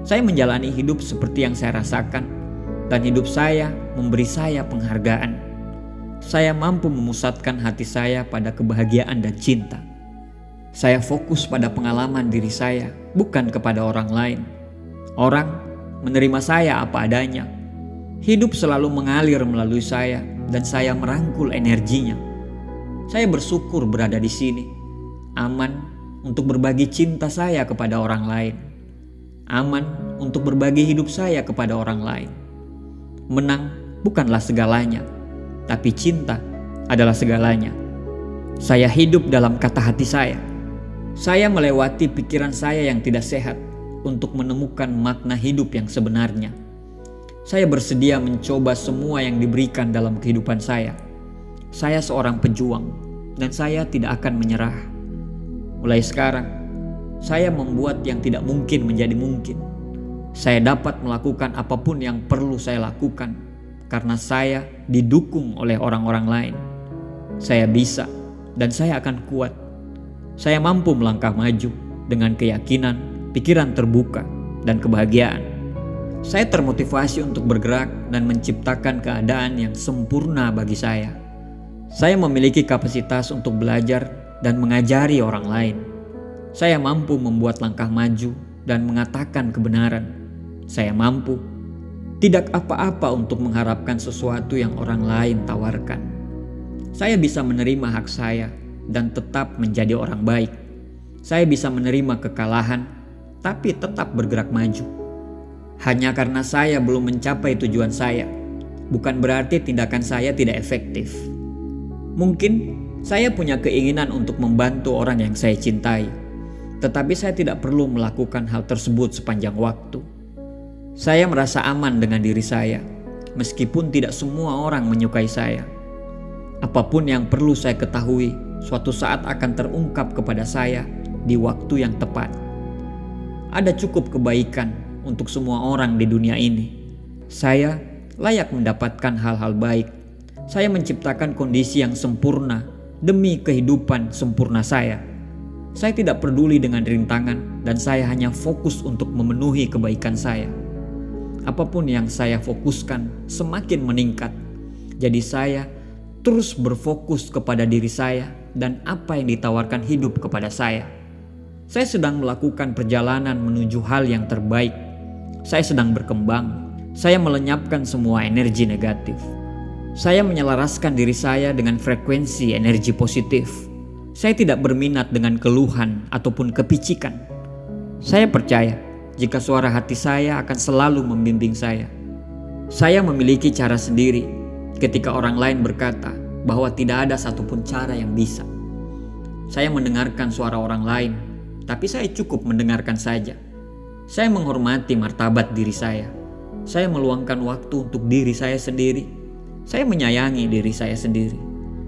Saya menjalani hidup seperti yang saya rasakan, dan hidup saya memberi saya penghargaan. Saya mampu memusatkan hati saya pada kebahagiaan dan cinta. Saya fokus pada pengalaman diri saya, bukan kepada orang lain. Orang menerima saya apa adanya. Hidup selalu mengalir melalui saya dan saya merangkul energinya. Saya bersyukur berada di sini, aman untuk berbagi cinta saya kepada orang lain, aman untuk berbagi hidup saya kepada orang lain. Menang bukanlah segalanya, tapi cinta adalah segalanya. Saya hidup dalam kata hati saya. Saya melewati pikiran saya yang tidak sehat untuk menemukan makna hidup yang sebenarnya. Saya bersedia mencoba semua yang diberikan dalam kehidupan saya. Saya seorang pejuang dan saya tidak akan menyerah. Mulai sekarang, saya membuat yang tidak mungkin menjadi mungkin. Saya dapat melakukan apapun yang perlu saya lakukan karena saya didukung oleh orang-orang lain. Saya bisa dan saya akan kuat. Saya mampu melangkah maju dengan keyakinan, pikiran terbuka, dan kebahagiaan. Saya termotivasi untuk bergerak dan menciptakan keadaan yang sempurna bagi saya. Saya memiliki kapasitas untuk belajar dan mengajari orang lain. Saya mampu membuat langkah maju dan mengatakan kebenaran. Saya mampu tidak apa-apa untuk mengharapkan sesuatu yang orang lain tawarkan. Saya bisa menerima hak saya dan tetap menjadi orang baik. Saya bisa menerima kekalahan tapi tetap bergerak maju. Hanya karena saya belum mencapai tujuan saya, bukan berarti tindakan saya tidak efektif. Mungkin saya punya keinginan untuk membantu orang yang saya cintai, tetapi saya tidak perlu melakukan hal tersebut sepanjang waktu. Saya merasa aman dengan diri saya, meskipun tidak semua orang menyukai saya. Apapun yang perlu saya ketahui, suatu saat akan terungkap kepada saya di waktu yang tepat. Ada cukup kebaikan untuk semua orang di dunia ini. Saya layak mendapatkan hal-hal baik. Saya menciptakan kondisi yang sempurna demi kehidupan sempurna saya. Saya tidak peduli dengan rintangan dan saya hanya fokus untuk memenuhi kebaikan saya. Apapun yang saya fokuskan semakin meningkat. Jadi saya terus berfokus kepada diri saya dan apa yang ditawarkan hidup kepada saya. Saya sedang melakukan perjalanan menuju hal yang terbaik. Saya sedang berkembang. Saya melenyapkan semua energi negatif. Saya menyelaraskan diri saya dengan frekuensi energi positif. Saya tidak berminat dengan keluhan ataupun kepicikan. Saya percaya jika suara hati saya akan selalu membimbing saya. Saya memiliki cara sendiri ketika orang lain berkata bahwa tidak ada satupun cara yang bisa. Saya mendengarkan suara orang lain, tapi saya cukup mendengarkan saja. Saya menghormati martabat diri saya. Saya meluangkan waktu untuk diri saya sendiri. Saya menyayangi diri saya sendiri.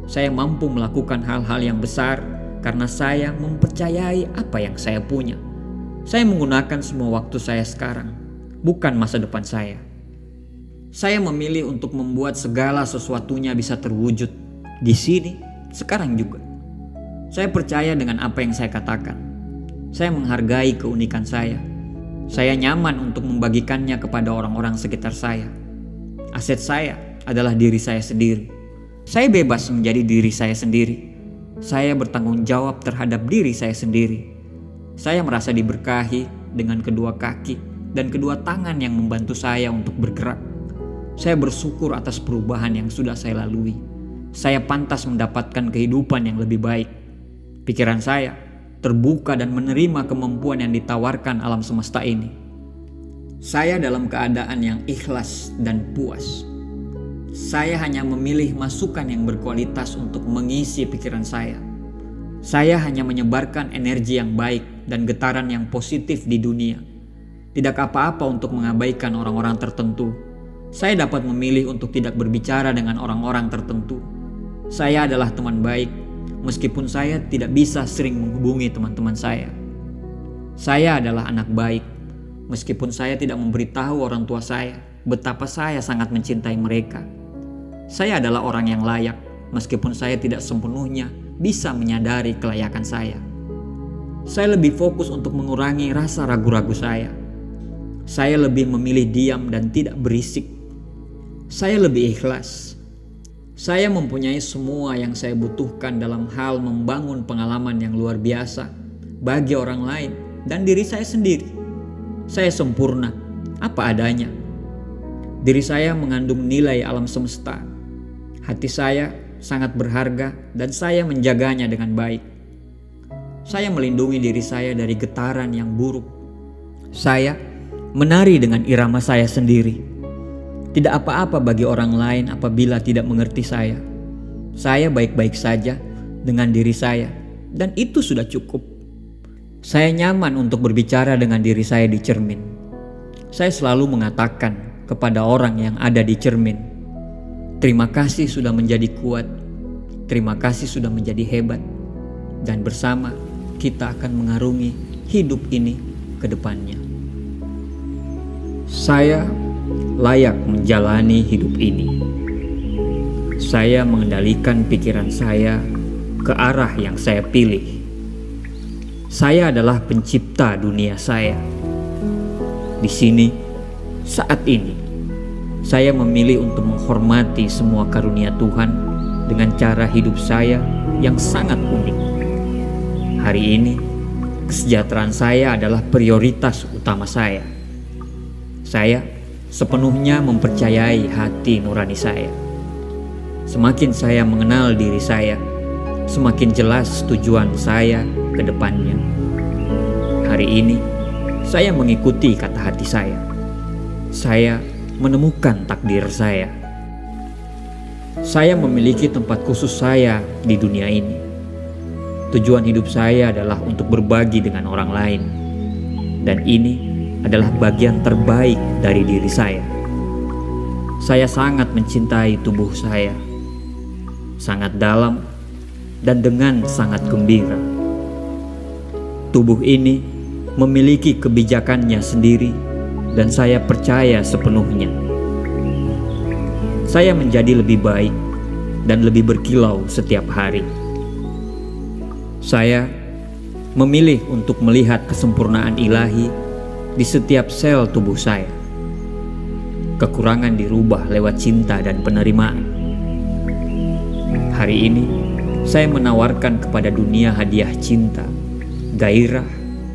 Saya mampu melakukan hal-hal yang besar karena saya mempercayai apa yang saya punya. Saya menggunakan semua waktu saya sekarang, bukan masa depan saya. Saya memilih untuk membuat segala sesuatunya bisa terwujud di sini, sekarang juga. Saya percaya dengan apa yang saya katakan. Saya menghargai keunikan saya. Saya nyaman untuk membagikannya kepada orang-orang sekitar saya. Aset saya adalah diri saya sendiri. Saya bebas menjadi diri saya sendiri. Saya bertanggung jawab terhadap diri saya sendiri. Saya merasa diberkahi dengan kedua kaki dan kedua tangan yang membantu saya untuk bergerak. Saya bersyukur atas perubahan yang sudah saya lalui. Saya pantas mendapatkan kehidupan yang lebih baik. Pikiran saya terbuka dan menerima kemampuan yang ditawarkan alam semesta ini. Saya dalam keadaan yang ikhlas dan puas. Saya hanya memilih masukan yang berkualitas untuk mengisi pikiran saya. Saya hanya menyebarkan energi yang baik dan getaran yang positif di dunia. Tidak apa-apa untuk mengabaikan orang-orang tertentu. Saya dapat memilih untuk tidak berbicara dengan orang-orang tertentu. Saya adalah teman baik, meskipun saya tidak bisa sering menghubungi teman-teman saya. Saya adalah anak baik, meskipun saya tidak memberitahu orang tua saya betapa saya sangat mencintai mereka. Saya adalah orang yang layak, meskipun saya tidak sepenuhnya bisa menyadari kelayakan saya. Saya lebih fokus untuk mengurangi rasa ragu-ragu saya. Saya lebih memilih diam dan tidak berisik. Saya lebih ikhlas. Saya mempunyai semua yang saya butuhkan dalam hal membangun pengalaman yang luar biasa bagi orang lain dan diri saya sendiri. Saya sempurna, apa adanya. Diri saya mengandung nilai alam semesta. Hati saya sangat berharga dan saya menjaganya dengan baik. Saya melindungi diri saya dari getaran yang buruk. Saya menari dengan irama saya sendiri. Tidak apa-apa bagi orang lain apabila tidak mengerti saya. Saya baik-baik saja dengan diri saya, dan itu sudah cukup. Saya nyaman untuk berbicara dengan diri saya di cermin. Saya selalu mengatakan kepada orang yang ada di cermin, terima kasih sudah menjadi kuat, terima kasih sudah menjadi hebat, dan bersama kita akan mengarungi hidup ini ke depannya. Saya layak menjalani hidup ini. Saya mengendalikan pikiran saya ke arah yang saya pilih. Saya adalah pencipta dunia saya. Di sini, saat ini, saya memilih untuk menghormati semua karunia Tuhan dengan cara hidup saya yang sangat unik. Hari ini, kesejahteraan saya adalah prioritas utama saya. Saya sepenuhnya mempercayai hati nurani saya. Semakin saya mengenal diri saya, semakin jelas tujuan saya ke depannya. Hari ini, saya mengikuti kata hati saya. Saya menemukan takdir saya. Saya memiliki tempat khusus saya di dunia ini. Tujuan hidup saya adalah untuk berbagi dengan orang lain. Dan ini adalah bagian terbaik dari diri saya. Saya sangat mencintai tubuh saya. Sangat dalam dan dengan sangat gembira. Tubuh ini memiliki kebijakannya sendiri dan saya percaya sepenuhnya. Saya menjadi lebih baik dan lebih berkilau setiap hari. Saya memilih untuk melihat kesempurnaan ilahi di setiap sel tubuh saya. Kekurangan dirubah lewat cinta dan penerimaan. Hari ini, saya menawarkan kepada dunia hadiah cinta, gairah,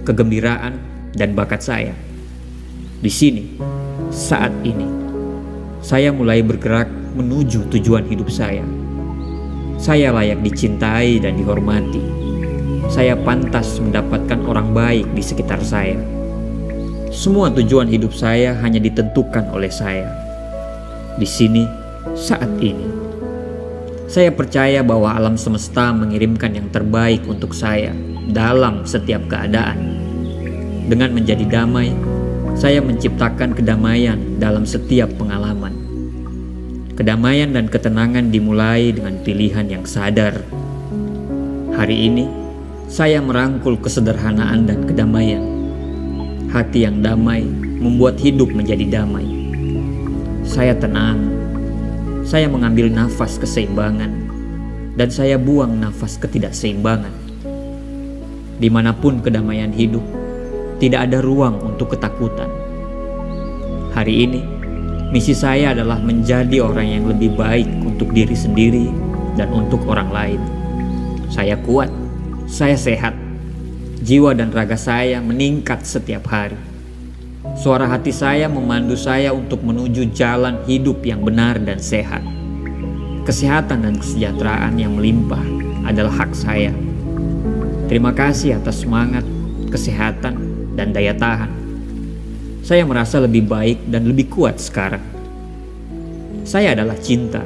kegembiraan, dan bakat saya. Di sini, saat ini, saya mulai bergerak menuju tujuan hidup saya. Saya layak dicintai dan dihormati. Saya pantas mendapatkan orang baik di sekitar saya. Semua tujuan hidup saya hanya ditentukan oleh saya. Di sini, saat ini, saya percaya bahwa alam semesta mengirimkan yang terbaik untuk saya dalam setiap keadaan. Dengan menjadi damai, saya menciptakan kedamaian dalam setiap pengalaman. Kedamaian dan ketenangan dimulai dengan pilihan yang sadar. Hari ini, saya merangkul kesederhanaan dan kedamaian. Hati yang damai membuat hidup menjadi damai. Saya tenang. Saya mengambil nafas keseimbangan dan saya buang nafas ketidakseimbangan. Dimanapun kedamaian hidup, tidak ada ruang untuk ketakutan. Hari ini, misi saya adalah menjadi orang yang lebih baik untuk diri sendiri dan untuk orang lain. Saya kuat, saya sehat, jiwa dan raga saya meningkat setiap hari. Suara hati saya memandu saya untuk menuju jalan hidup yang benar dan sehat. Kesehatan dan kesejahteraan yang melimpah adalah hak saya. Terima kasih atas semangat, kesehatan, dan daya tahan. Saya merasa lebih baik dan lebih kuat sekarang. Saya adalah cinta.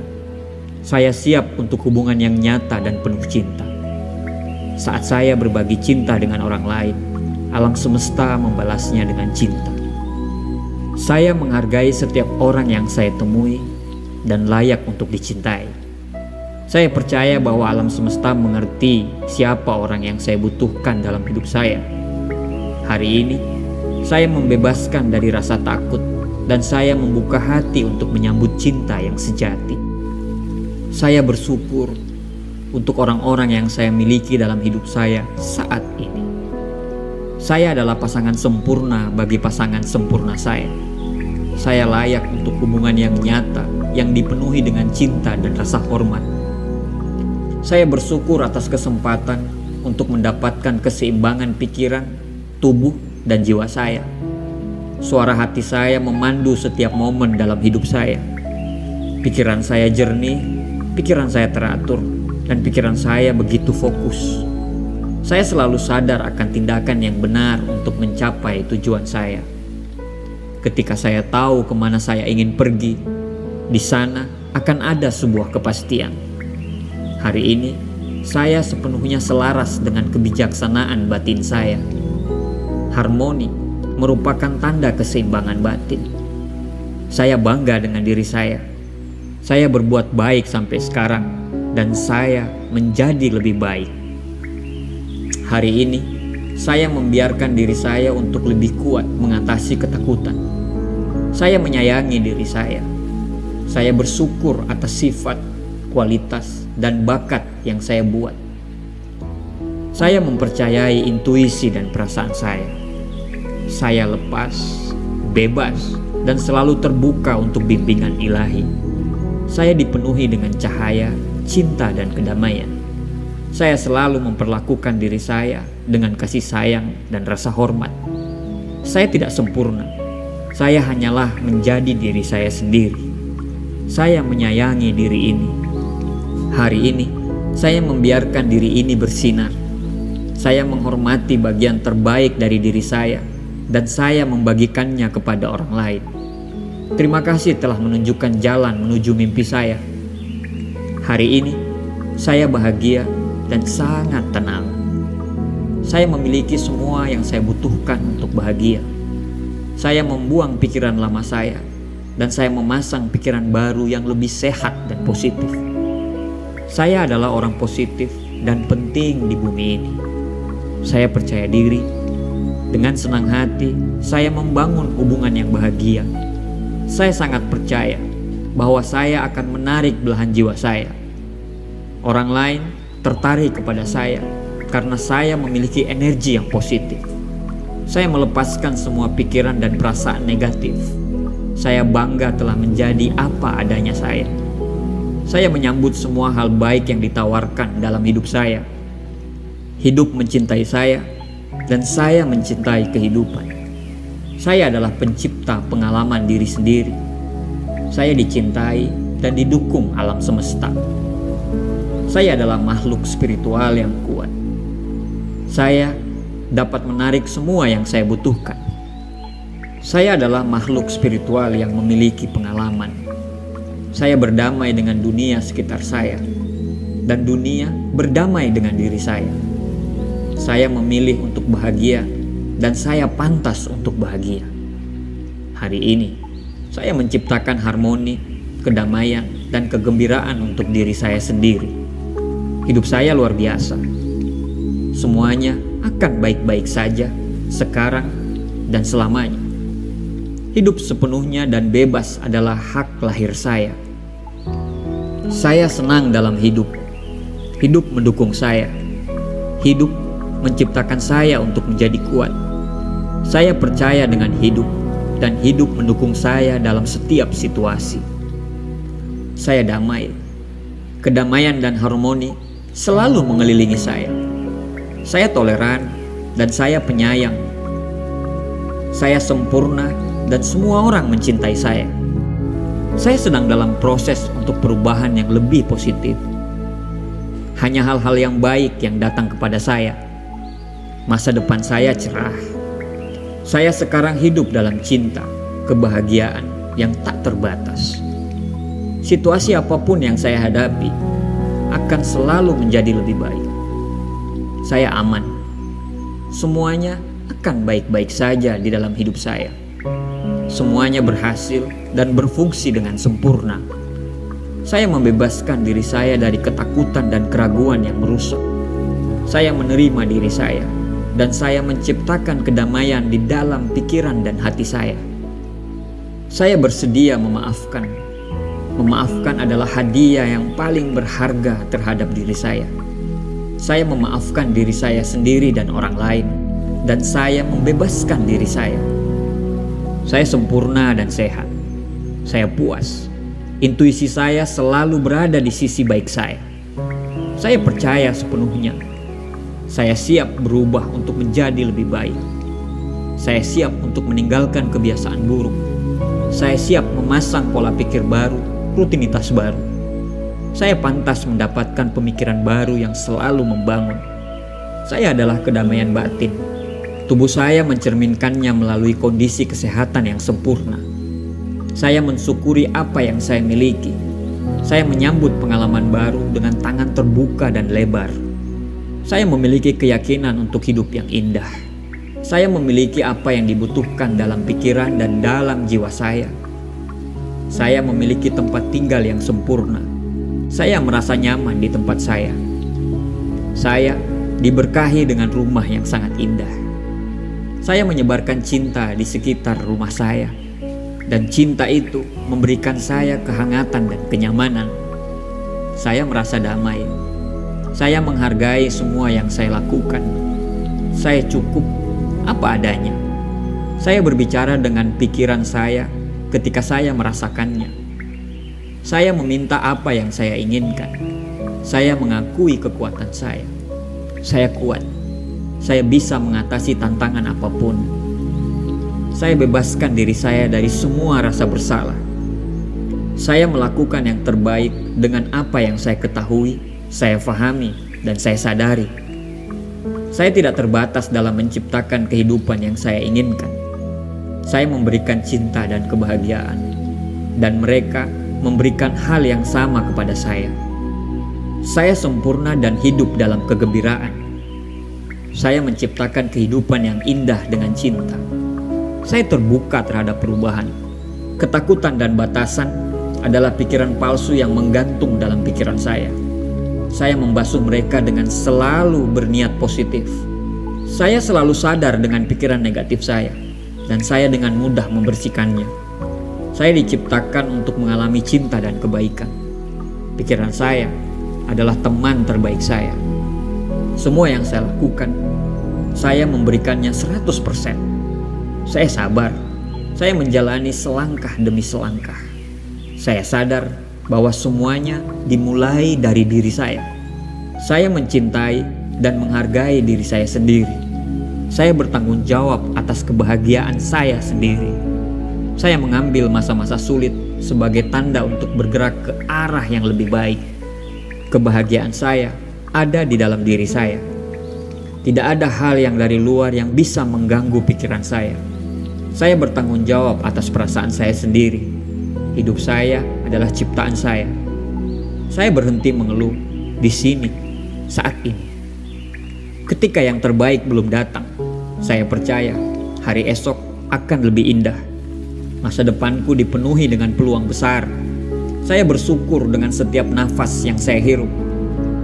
Saya siap untuk hubungan yang nyata dan penuh cinta. Saat saya berbagi cinta dengan orang lain, alam semesta membalasnya dengan cinta. Saya menghargai setiap orang yang saya temui dan layak untuk dicintai. Saya percaya bahwa alam semesta mengerti siapa orang yang saya butuhkan dalam hidup saya. Hari ini, saya membebaskan dari rasa takut dan saya membuka hati untuk menyambut cinta yang sejati. Saya bersyukur untuk orang-orang yang saya miliki dalam hidup saya saat ini. Saya adalah pasangan sempurna bagi pasangan sempurna saya. Saya layak untuk hubungan yang nyata, yang dipenuhi dengan cinta dan rasa hormat. Saya bersyukur atas kesempatan untuk mendapatkan keseimbangan pikiran, tubuh, dan jiwa saya. Suara hati saya memandu setiap momen dalam hidup saya. Pikiran saya jernih, pikiran saya teratur, dan pikiran saya begitu fokus. Saya selalu sadar akan tindakan yang benar untuk mencapai tujuan saya. Ketika saya tahu kemana saya ingin pergi, di sana akan ada sebuah kepastian. Hari ini, saya sepenuhnya selaras dengan kebijaksanaan batin saya. Harmoni merupakan tanda keseimbangan batin. Saya bangga dengan diri saya. Saya berbuat baik sampai sekarang dan saya menjadi lebih baik. Hari ini, saya membiarkan diri saya untuk lebih kuat mengatasi ketakutan. Saya menyayangi diri saya. Saya bersyukur atas sifat, kualitas, dan bakat yang saya buat. Saya mempercayai intuisi dan perasaan saya. Saya lepas, bebas, dan selalu terbuka untuk bimbingan ilahi. Saya dipenuhi dengan cahaya, cinta, dan kedamaian. Saya selalu memperlakukan diri saya dengan kasih sayang dan rasa hormat. Saya tidak sempurna. Saya hanyalah menjadi diri saya sendiri. Saya menyayangi diri ini. Hari ini, saya membiarkan diri ini bersinar. Saya menghormati bagian terbaik dari diri saya, dan saya membagikannya kepada orang lain. Terima kasih telah menunjukkan jalan menuju mimpi saya. Hari ini, saya bahagia dan sangat tenang. Saya memiliki semua yang saya butuhkan untuk bahagia. Saya membuang pikiran lama saya, dan saya memasang pikiran baru yang lebih sehat dan positif. Saya adalah orang positif dan penting di bumi ini. Saya percaya diri. Dengan senang hati, saya membangun hubungan yang bahagia. Saya sangat percaya bahwa saya akan menarik belahan jiwa saya. Orang lain tertarik kepada saya karena saya memiliki energi yang positif. Saya melepaskan semua pikiran dan perasaan negatif. Saya bangga telah menjadi apa adanya saya. Saya menyambut semua hal baik yang ditawarkan dalam hidup saya. Hidup mencintai saya, dan saya mencintai kehidupan. Saya adalah pencipta pengalaman diri sendiri. Saya dicintai dan didukung alam semesta. Saya adalah makhluk spiritual yang kuat. Saya dapat menarik semua yang saya butuhkan. Saya adalah makhluk spiritual yang memiliki pengalaman. Saya berdamai dengan dunia sekitar saya, dan dunia berdamai dengan diri saya. Saya memilih untuk bahagia, dan saya pantas untuk bahagia. Hari ini, saya menciptakan harmoni, kedamaian, dan kegembiraan untuk diri saya sendiri. Hidup saya luar biasa. Semuanya akan baik-baik saja, sekarang dan selamanya. Hidup sepenuhnya dan bebas adalah hak lahir saya. Saya senang dalam hidup. Hidup mendukung saya. Hidup menciptakan saya untuk menjadi kuat. Saya percaya dengan hidup, dan hidup mendukung saya dalam setiap situasi. Saya damai. Kedamaian dan harmoni selalu mengelilingi saya. Saya toleran dan saya penyayang. Saya sempurna dan semua orang mencintai saya. Saya sedang dalam proses untuk perubahan yang lebih positif. Hanya hal-hal yang baik yang datang kepada saya. Masa depan saya cerah. Saya sekarang hidup dalam cinta, kebahagiaan yang tak terbatas. Situasi apapun yang saya hadapi akan selalu menjadi lebih baik. Saya aman. Semuanya akan baik-baik saja di dalam hidup saya. Semuanya berhasil dan berfungsi dengan sempurna. Saya membebaskan diri saya dari ketakutan dan keraguan yang merusak. Saya menerima diri saya, dan saya menciptakan kedamaian di dalam pikiran dan hati saya. Saya bersedia memaafkan. Memaafkan adalah hadiah yang paling berharga terhadap diri saya. Saya memaafkan diri saya sendiri dan orang lain, dan saya membebaskan diri saya. Saya sempurna dan sehat. Saya puas. Intuisi saya selalu berada di sisi baik saya. Saya percaya sepenuhnya. Saya siap berubah untuk menjadi lebih baik. Saya siap untuk meninggalkan kebiasaan buruk. Saya siap memasang pola pikir baru, rutinitas baru. Saya pantas mendapatkan pemikiran baru yang selalu membangun. Saya adalah kedamaian batin. Tubuh saya mencerminkannya melalui kondisi kesehatan yang sempurna. Saya mensyukuri apa yang saya miliki. Saya menyambut pengalaman baru dengan tangan terbuka dan lebar. Saya memiliki keyakinan untuk hidup yang indah. Saya memiliki apa yang dibutuhkan dalam pikiran dan dalam jiwa saya. Saya memiliki tempat tinggal yang sempurna. Saya merasa nyaman di tempat saya. Saya diberkahi dengan rumah yang sangat indah. Saya menyebarkan cinta di sekitar rumah saya. Dan cinta itu memberikan saya kehangatan dan kenyamanan. Saya merasa damai. Saya menghargai semua yang saya lakukan. Saya cukup apa adanya. Saya berbicara dengan pikiran saya ketika saya merasakannya. Saya meminta apa yang saya inginkan. Saya mengakui kekuatan saya. Saya kuat. Saya bisa mengatasi tantangan apapun. Saya bebaskan diri saya dari semua rasa bersalah. Saya melakukan yang terbaik dengan apa yang saya ketahui, saya fahami, dan saya sadari. Saya tidak terbatas dalam menciptakan kehidupan yang saya inginkan. Saya memberikan cinta dan kebahagiaan, dan mereka memberikan hal yang sama kepada saya. Saya sempurna dan hidup dalam kegembiraan. Saya menciptakan kehidupan yang indah dengan cinta. Saya terbuka terhadap perubahan. Ketakutan dan batasan adalah pikiran palsu yang menggantung dalam pikiran saya. Saya membasuh mereka dengan selalu berniat positif. Saya selalu sadar dengan pikiran negatif saya, dan saya dengan mudah membersihkannya. Saya diciptakan untuk mengalami cinta dan kebaikan. Pikiran saya adalah teman terbaik saya. Semua yang saya lakukan, saya memberikannya 100%. Saya sabar. Saya menjalani selangkah demi selangkah. Saya sadar bahwa semuanya dimulai dari diri saya. Saya mencintai dan menghargai diri saya sendiri. Saya bertanggung jawab atas kebahagiaan saya sendiri. Saya mengambil masa-masa sulit sebagai tanda untuk bergerak ke arah yang lebih baik. Kebahagiaan saya ada di dalam diri saya. Tidak ada hal yang dari luar yang bisa mengganggu pikiran saya. Saya bertanggung jawab atas perasaan saya sendiri. Hidup saya adalah ciptaan saya. Saya berhenti mengeluh di sini, saat ini. Ketika yang terbaik belum datang, saya percaya hari esok akan lebih indah. Masa depanku dipenuhi dengan peluang besar. Saya bersyukur dengan setiap nafas yang saya hirup.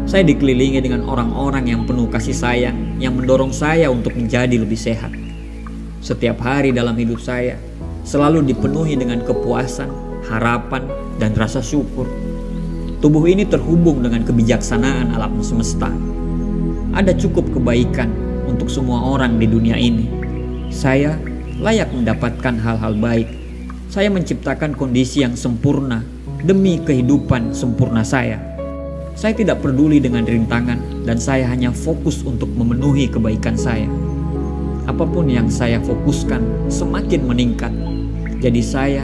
Saya dikelilingi dengan orang-orang yang penuh kasih sayang, yang mendorong saya untuk menjadi lebih sehat. Setiap hari dalam hidup saya selalu dipenuhi dengan kepuasan, harapan, dan rasa syukur. Tubuh ini terhubung dengan kebijaksanaan alam semesta. Ada cukup kebaikan untuk semua orang di dunia ini. Saya layak mendapatkan hal-hal baik. Saya menciptakan kondisi yang sempurna demi kehidupan sempurna saya. Saya tidak peduli dengan rintangan, dan saya hanya fokus untuk memenuhi kebaikan saya. Apapun yang saya fokuskan semakin meningkat. Jadi saya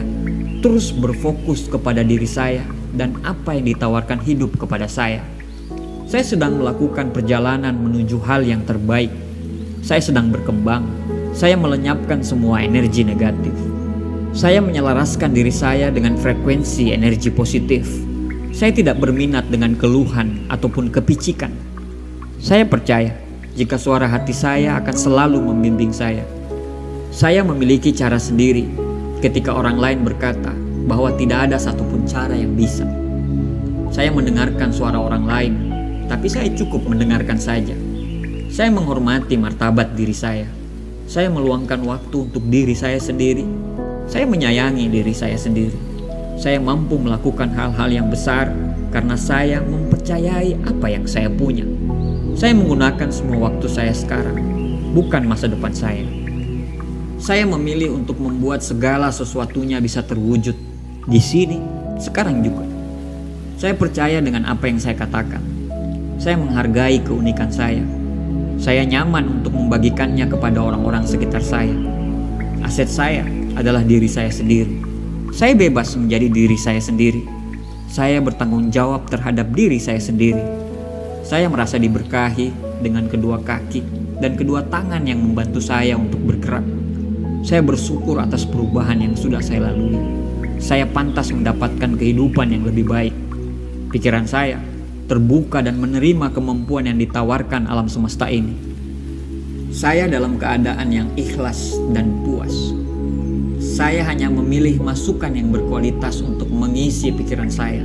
terus berfokus kepada diri saya dan apa yang ditawarkan hidup kepada saya. Saya sedang melakukan perjalanan menuju hal yang terbaik. Saya sedang berkembang. Saya melenyapkan semua energi negatif. Saya menyelaraskan diri saya dengan frekuensi energi positif. Saya tidak berminat dengan keluhan ataupun kepicikan. Saya percaya jika suara hati saya akan selalu membimbing saya. Saya memiliki cara sendiri ketika orang lain berkata bahwa tidak ada satupun cara yang bisa. Saya mendengarkan suara orang lain, tapi saya cukup mendengarkan saja. Saya menghormati martabat diri saya. Saya meluangkan waktu untuk diri saya sendiri. Saya menyayangi diri saya sendiri. Saya mampu melakukan hal-hal yang besar karena saya mempercayai apa yang saya punya. Saya menggunakan semua waktu saya sekarang, bukan masa depan saya. Saya memilih untuk membuat segala sesuatunya bisa terwujud di sini, sekarang juga. Saya percaya dengan apa yang saya katakan. Saya menghargai keunikan saya. Saya nyaman untuk membagikannya kepada orang-orang sekitar saya. Aset saya adalah diri saya sendiri. Saya bebas menjadi diri saya sendiri. Saya bertanggung jawab terhadap diri saya sendiri. Saya merasa diberkahi dengan kedua kaki dan kedua tangan yang membantu saya untuk bergerak. Saya bersyukur atas perubahan yang sudah saya lalui. Saya pantas mendapatkan kehidupan yang lebih baik. Pikiran saya terbuka dan menerima kemampuan yang ditawarkan alam semesta ini. Saya dalam keadaan yang ikhlas dan puas. Saya hanya memilih masukan yang berkualitas untuk mengisi pikiran saya.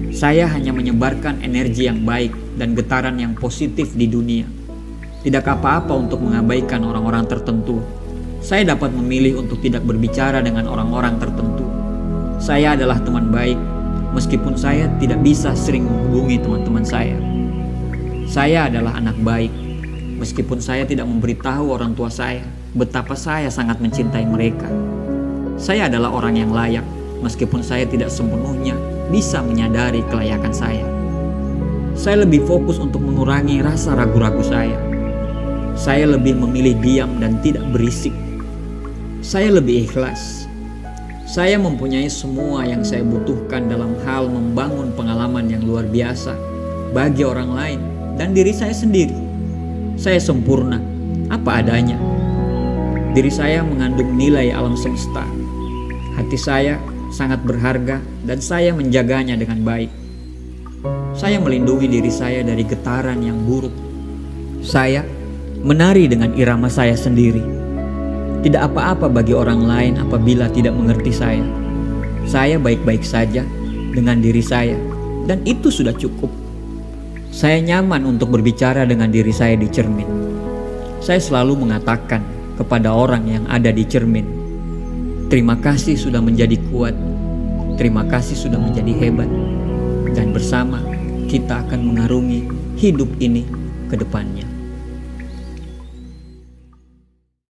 Saya hanya menyebarkan energi yang baik dan getaran yang positif di dunia. Tidak apa-apa untuk mengabaikan orang-orang tertentu. Saya dapat memilih untuk tidak berbicara dengan orang-orang tertentu. Saya adalah teman baik, meskipun saya tidak bisa sering menghubungi teman-teman saya. Saya adalah anak baik, meskipun saya tidak memberitahu orang tua saya betapa saya sangat mencintai mereka. Saya adalah orang yang layak, meskipun saya tidak sepenuhnya bisa menyadari kelayakan saya. Saya lebih fokus untuk mengurangi rasa ragu-ragu saya. Saya lebih memilih diam dan tidak berisik. Saya lebih ikhlas. Saya mempunyai semua yang saya butuhkan dalam hal membangun pengalaman yang luar biasa bagi orang lain dan diri saya sendiri. Saya sempurna, apa adanya. Diri saya mengandung nilai alam semesta. Hati saya sangat berharga dan saya menjaganya dengan baik. Saya melindungi diri saya dari getaran yang buruk. Saya menari dengan irama saya sendiri. Tidak apa-apa bagi orang lain apabila tidak mengerti saya. Saya baik-baik saja dengan diri saya, dan itu sudah cukup. Saya nyaman untuk berbicara dengan diri saya di cermin. Saya selalu mengatakan kepada orang yang ada di cermin, terima kasih sudah menjadi kuat, terima kasih sudah menjadi hebat, dan bersama kita akan mengarungi hidup ini ke depannya.